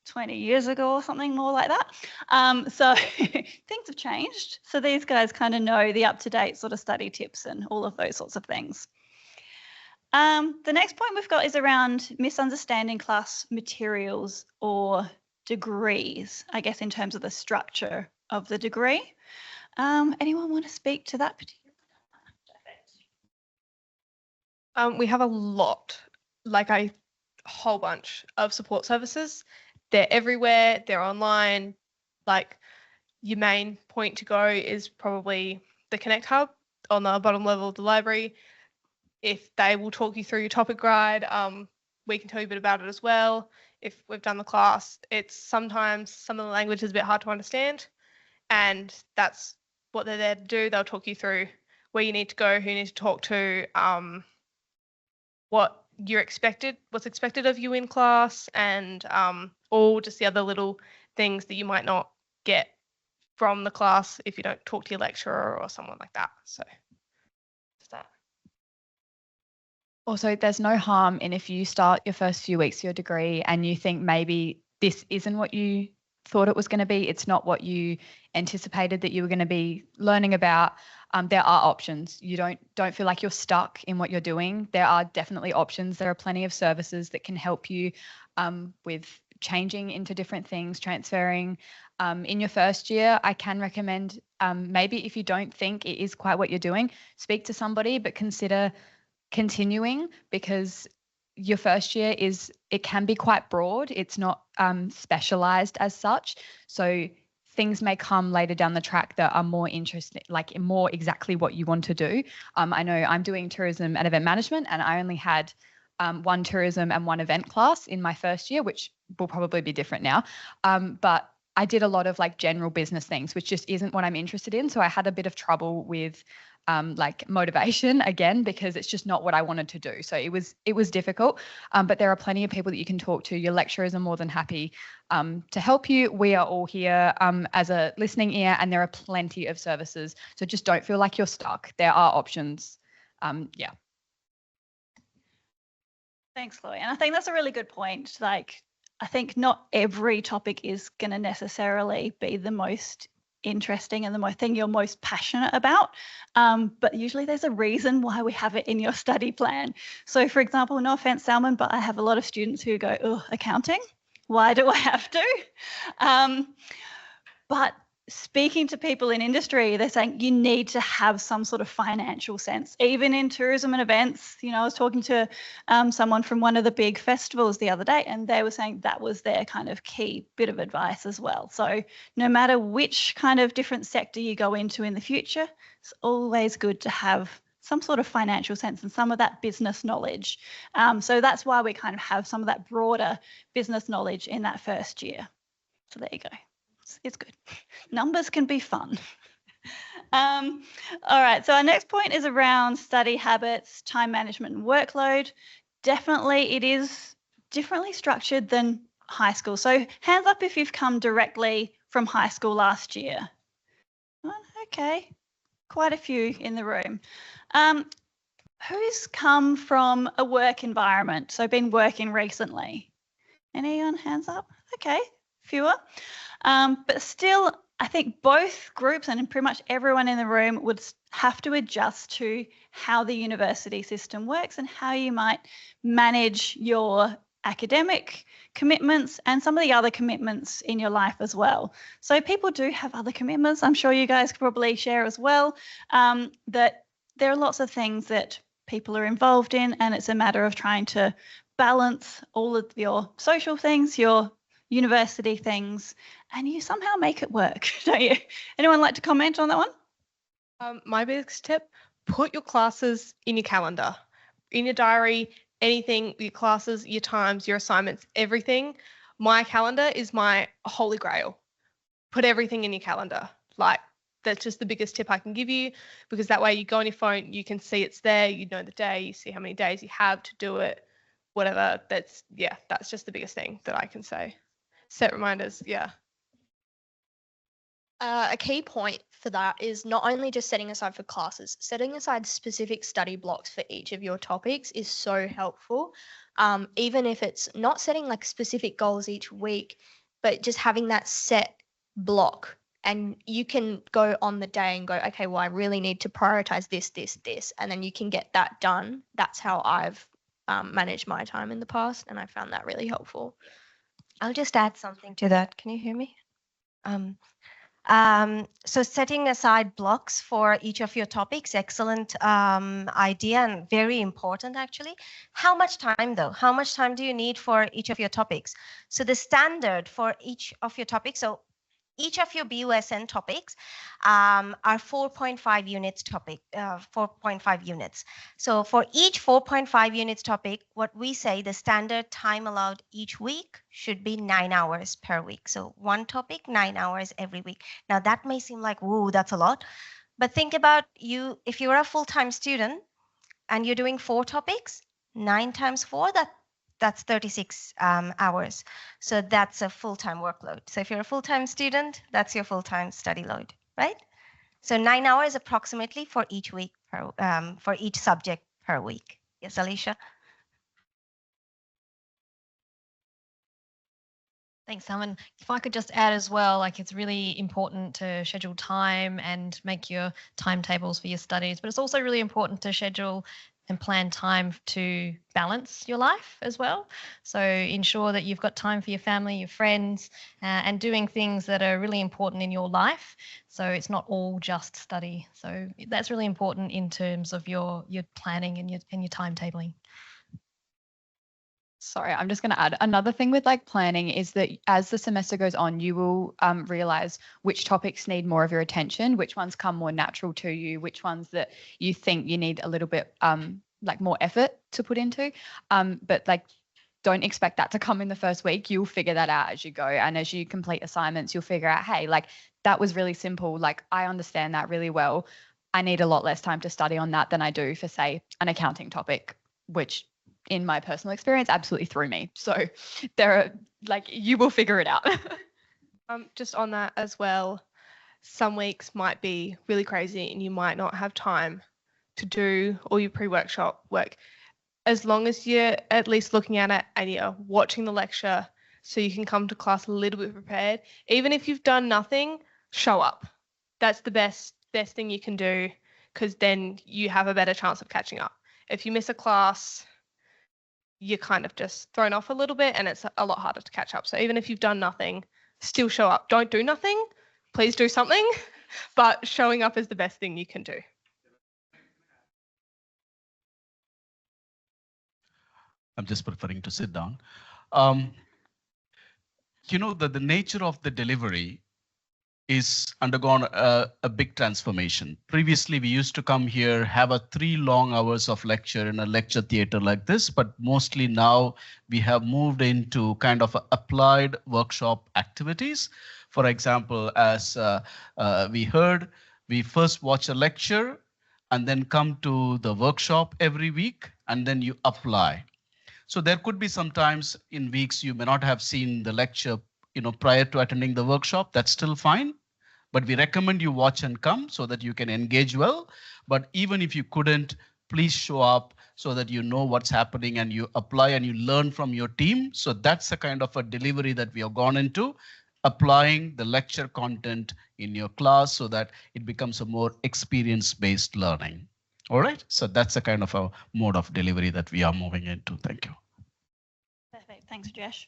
20 years ago or something more like that. So things have changed. So these guys kind of know the up-to-date sort of study tips and all of those sorts of things. The next point we've got is around misunderstanding class materials or degrees, I guess in terms of the structure of the degree. Anyone want to speak to that particular? We have a lot, like a whole bunch of support services. They're everywhere, they're online. Like your main point to go is probably the Connect Hub on the bottom level of the library. If they will talk you through your topic guide, we can tell you a bit about it as well. If we've done the class, it's sometimes some of the language is a bit hard to understand, and that's what they're there to do. They'll talk you through where you need to go, who you need to talk to, what you're expected, what's expected of you in class, and all just the other little things that you might not get from the class if you don't talk to your lecturer or someone like that. So just that. Also, there's no harm in if you start your first few weeks of your degree and you think maybe this isn't what you thought it was going to be, it's not what you anticipated that you were going to be learning about. There are options. You don't feel like you're stuck in what you're doing. There are definitely options. There are plenty of services that can help you with changing into different things, transferring. In your first year, I can recommend maybe if you don't think it is quite what you're doing, speak to somebody, but consider continuing, because your first year it can be quite broad. It's not specialized as such. So things may come later down the track that are more interesting, like more exactly what you want to do. I know I'm doing tourism and event management, and I only had one tourism and one event class in my first year, which will probably be different now. But I did a lot of like general business things, which just isn't what I'm interested in. So I had a bit of trouble with like motivation again, because it's just not what I wanted to do. So it was difficult, but there are plenty of people that you can talk to. Your lecturers are more than happy to help you. We are all here as a listening ear, and there are plenty of services. So just don't feel like you're stuck. There are options. Yeah. Thanks, Chloe. And I think that's a really good point. Like, I think not every topic is going to necessarily be the most interesting and the thing you're most passionate about. But usually there's a reason why we have it in your study plan. So for example, no offense, Salman, but I have a lot of students who go, oh, accounting? Why do I have to? But speaking to people in industry, they're saying you need to have some sort of financial sense. Even in tourism and events, you know, I was talking to someone from one of the big festivals the other day, and they were saying that was their kind of key bit of advice as well. So no matter which kind of different sector you go into in the future, it's always good to have some sort of financial sense and some of that business knowledge. So that's why we kind of have some of that broader business knowledge in that first year. So there you go. It's good. Numbers can be fun. All right, so our next point is around study habits, time management and workload. Definitely it is differently structured than high school. So hands up if you've come directly from high school last year. Okay, quite a few in the room. Who's come from a work environment, so been working recently? Anyone, hands up? Okay, fewer. But still, I think both groups and pretty much everyone in the room would have to adjust to how the university system works and how you might manage your academic commitments and some of the other commitments in your life as well. So people do have other commitments. I'm sure you guys could probably share as well, that there are lots of things that people are involved in, and it's a matter of trying to balance all of your social things, your university things, and you somehow make it work, don't you? Anyone like to comment on that one? My biggest tip, put your classes in your calendar, in your diary, anything, your classes, your times, your assignments, everything. My calendar is my holy grail. put everything in your calendar. Like, that's just the biggest tip I can give you, because that way you go on your phone, you can see it's there, you know the day, you see how many days you have to do it, whatever. That's just the biggest thing that I can say. Set reminders, yeah. A key point for that is not only just setting aside for classes, setting aside specific study blocks for each of your topics is so helpful. Even if it's not setting like specific goals each week, but just having that set block, and you can go on the day and go, okay, well, I really need to prioritize this, and then you can get that done. That's how I've managed my time in the past, and I found that really helpful. I'll just add something to that. Can you hear me? So setting aside blocks for each of your topics, excellent idea and very important actually. How much time though? How much time do you need for each of your topics? So the standard for each of your topics, so each of your BUSN topics are 4.5 units 4.5 units. So for each 4.5 units topic, what we say the standard time allowed each week should be 9 hours per week. So one topic, 9 hours every week. Now that may seem like, whoa, that's a lot. But think about you, if you're a full-time student and you're doing 4 topics, 9 times 4, that's 36 hours. So that's a full-time workload. So if you're a full-time student, that's your full-time study load, right? So 9 hours approximately for each week, for each subject per week. Yes, Alicia? Thanks, Salman. If I could just add as well, like it's really important to schedule time and make your timetables for your studies, but it's also really important to schedule and plan time to balance your life as well. So ensure that you've got time for your family, your friends, and doing things that are really important in your life. So it's not all just study. So that's really important in terms of your planning and your timetabling. Sorry, I'm just going to add another thing with like planning is that as the semester goes on, you will realize which topics need more of your attention, which ones come more natural to you, which ones that you think you need a little bit like more effort to put into. But like, don't expect that to come in the first week. You'll figure that out as you go. And as you complete assignments, you'll figure out, hey, like that was really simple. Like I understand that really well. I need a lot less time to study on that than I do for, say, an accounting topic, which in my personal experience absolutely threw me. So there are like, you will figure it out. Just on that as well, some weeks might be really crazy and you might not have time to do all your pre-workshop work. As long as you're at least looking at it and you're watching the lecture so you can come to class a little bit prepared. Even if you've done nothing, show up. That's the best thing you can do, because then you have a better chance of catching up. If you miss a class, you're kind of just thrown off a little bit and it's a lot harder to catch up. So even if you've done nothing, still show up. Don't do nothing. Please do something. But showing up is the best thing you can do. I'm just preferring to sit down. You know, the nature of the delivery is undergone a big transformation. Previously, we used to come here, have a 3 long hours of lecture in a lecture theater like this, but mostly now we have moved into kind of applied workshop activities. For example, as we heard, we first watch a lecture and then come to the workshop every week, and then you apply. So there could be sometimes in weeks you may not have seen the lecture, prior to attending the workshop. That's still fine. But we recommend you watch and come so that you can engage well. But even if you couldn't, please show up so that you know what's happening and you apply and you learn from your team. So that's the kind of a delivery that we have gone into, applying the lecture content in your class so that it becomes a more experience-based learning. All right, so that's the kind of a mode of delivery that we are moving into. Thank you. Perfect, thanks, Jesh.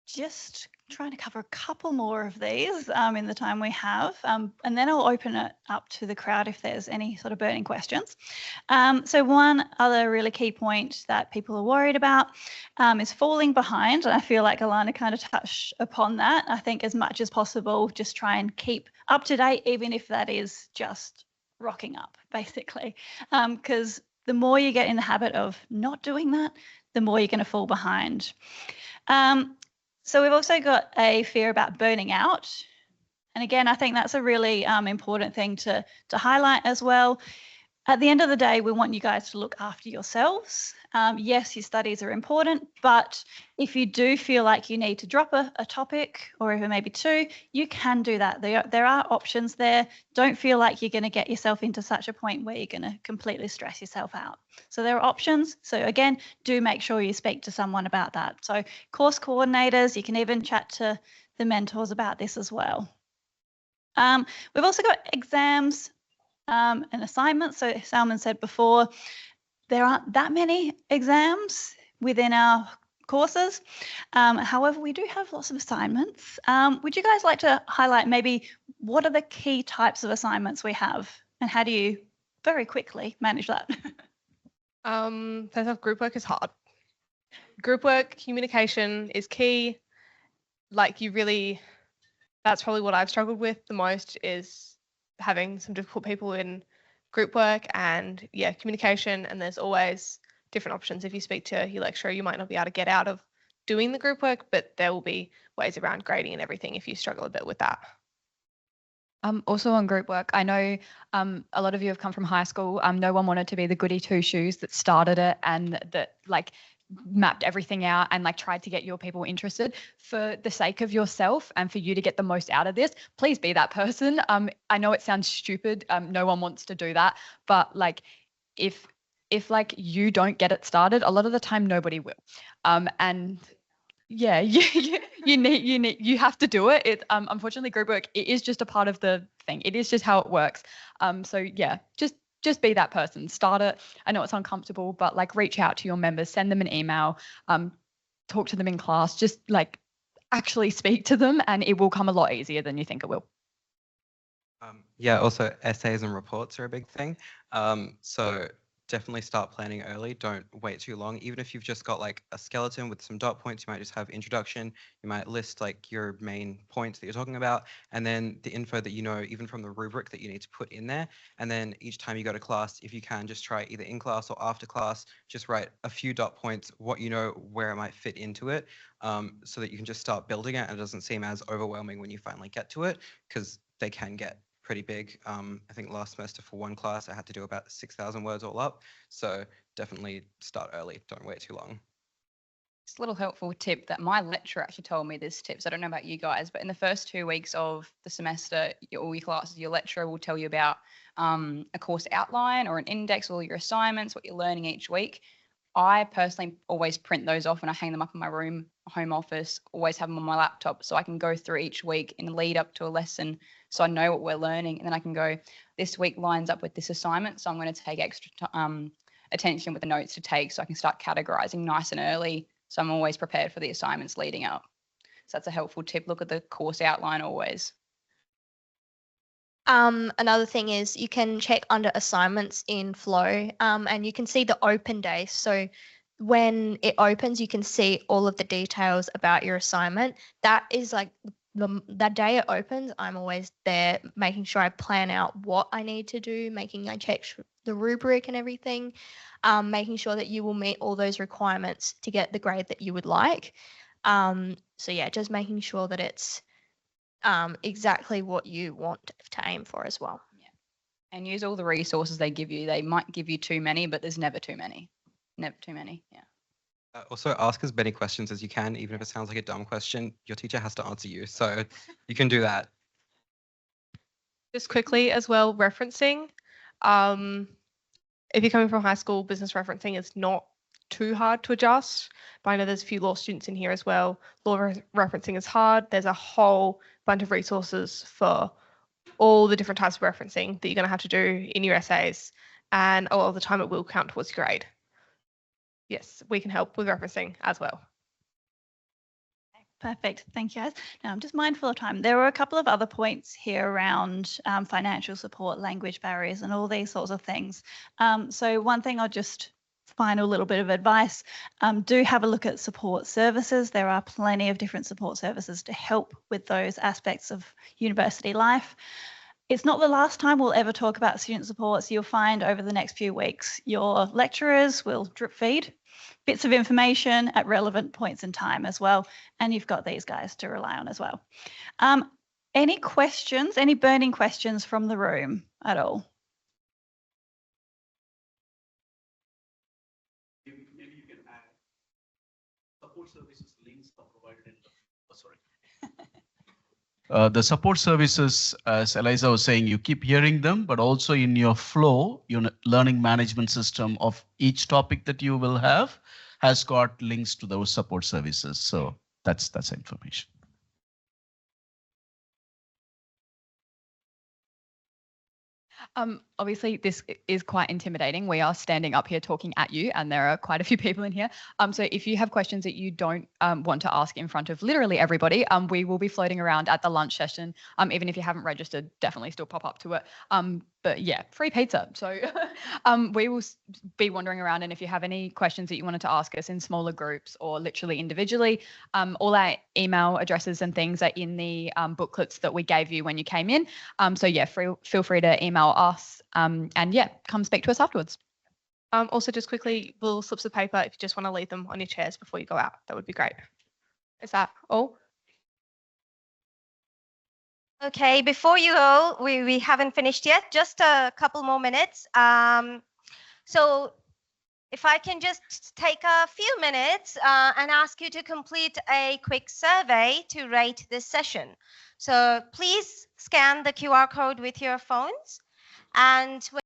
Just trying to cover a couple more of these in the time we have, and then I'll open it up to the crowd if there's any sort of burning questions. So one other really key point that people are worried about is falling behind, and I feel like Alana kind of touched upon that. I think as much as possible, just try and keep up to date, even if that is just rocking up, basically, because the more you get in the habit of not doing that, the more you're going to fall behind. So we've also got a fear about burning out. And again, I think that's a really important thing to highlight as well. At the end of the day, we want you guys to look after yourselves. Yes, your studies are important, but if you do feel like you need to drop a topic or even maybe two, you can do that. There are options there. Don't feel like you're going to get yourself into such a point where you're going to completely stress yourself out. So there are options. So again, do make sure you speak to someone about that. So course coordinators, you can even chat to the mentors about this as well. We've also got exams and assignments. So Salman said before, there aren't that many exams within our courses. However, we do have lots of assignments. Would you guys like to highlight maybe what are the key types of assignments we have and how do you very quickly manage that? First off, group work is hard. Group work, communication is key. Like that's probably what I've struggled with the most, is having some difficult people in group work and communication. And there's always different options. If you speak to your lecturer, you might not be able to get out of doing the group work, but there will be ways around grading and everything if you struggle a bit with that. Also on group work, I know a lot of you have come from high school. No one wanted to be the goody two shoes that started it and that mapped everything out and tried to get your people interested. For the sake of yourself and for you to get the most out of this, please be that person. I know it sounds stupid. No one wants to do that, but if you don't get it started, a lot of the time nobody will. And yeah, you have to do it. Unfortunately, group work, it is just a part of the thing. It is just how it works. So yeah, just be that person. Start it. I know it's uncomfortable, but reach out to your members, send them an email, talk to them in class, just actually speak to them, and it will come a lot easier than you think it will. Yeah, also essays and reports are a big thing. So definitely start planning early. Don't wait too long. Even if you've just got a skeleton with some dot points, you might just have introduction. You might list your main points that you're talking about, and then the info that you know, even from the rubric, that you need to put in there. And then each time you go to class, if you can, just try either in class or after class, just write a few dot points, what you know, where it might fit into it, so that you can just start building it and it doesn't seem as overwhelming when you finally get to it, because they can get pretty big. I think last semester for one class, I had to do about 6,000 words all up. So definitely start early. Don't wait too long. Just a little helpful tip that my lecturer actually told me this tip. So I don't know about you guys, but in the first 2 weeks of the semester, all your classes, your lecturer will tell you about a course outline or an index, all your assignments, what you're learning each week. I personally always print those off and I hang them up in my room, home office, always have them on my laptop so I can go through each week in the lead up to a lesson so I know what we're learning. And then I can go, this week lines up with this assignment, so I'm going to take extra attention with the notes to take so I can start categorizing nice and early so I'm always prepared for the assignments leading up. So that's a helpful tip. Look at the course outline always. Another thing is you can check under assignments in Flow and you can see the open day. So when it opens, you can see all of the details about your assignment. That is that day it opens, I'm always there making sure I plan out what I need to do, I check the rubric and everything, making sure that you will meet all those requirements to get the grade that you would like. So yeah, just making sure that it's exactly what you want to aim for as well. Yeah. And use all the resources they give you. They might give you too many, but there's never too many. Never too many. Yeah. Also, ask as many questions as you can, even if it sounds like a dumb question. Your teacher has to answer you, so you can do that. Just quickly as well, referencing. If you're coming from high school, business referencing is not too hard to adjust, but I know there's a few law students in here as well. Law referencing is hard. There's a whole bunch of resources for all the different types of referencing that you're going to have to do in your essays, and a lot of the time it will count towards your grade. Yes, we can help with referencing as well. Perfect. Thank you, guys. Now, I'm just mindful of time. There were a couple of other points here around financial support, language barriers, and all these sorts of things. So one thing I'll just final little bit of advice, do have a look at support services. There are plenty of different support services to help with those aspects of university life. It's not the last time we'll ever talk about student support. So you'll find over the next few weeks, your lecturers will drip feed bits of information at relevant points in time as well. And you've got these guys to rely on as well. Any questions, any burning questions from the room at all? Maybe you can add support services links are provided in the, sorry. The support services, as Eliza was saying, you keep hearing them, but also in your flow, your learning management system of each topic that you will have has got links to those support services. So that's information. Obviously, this is quite intimidating. We are standing up here talking at you, and there are quite a few people in here. So if you have questions that you don't want to ask in front of literally everybody, we will be floating around at the lunch session. Even if you haven't registered, definitely still pop up to it. But yeah, free pizza. So we will be wandering around, and if you have any questions that you wanted to ask us in smaller groups or literally individually, all our email addresses and things are in the booklets that we gave you when you came in. So yeah, feel free to email us, and yeah, come speak to us afterwards. Also, just quickly, little slips of paper if you just want to leave them on your chairs before you go out. That would be great. Is that all? Okay, before you go, we haven't finished yet, just a couple more minutes. So if I can just take a few minutes and ask you to complete a quick survey to rate this session. So please scan the QR code with your phones, and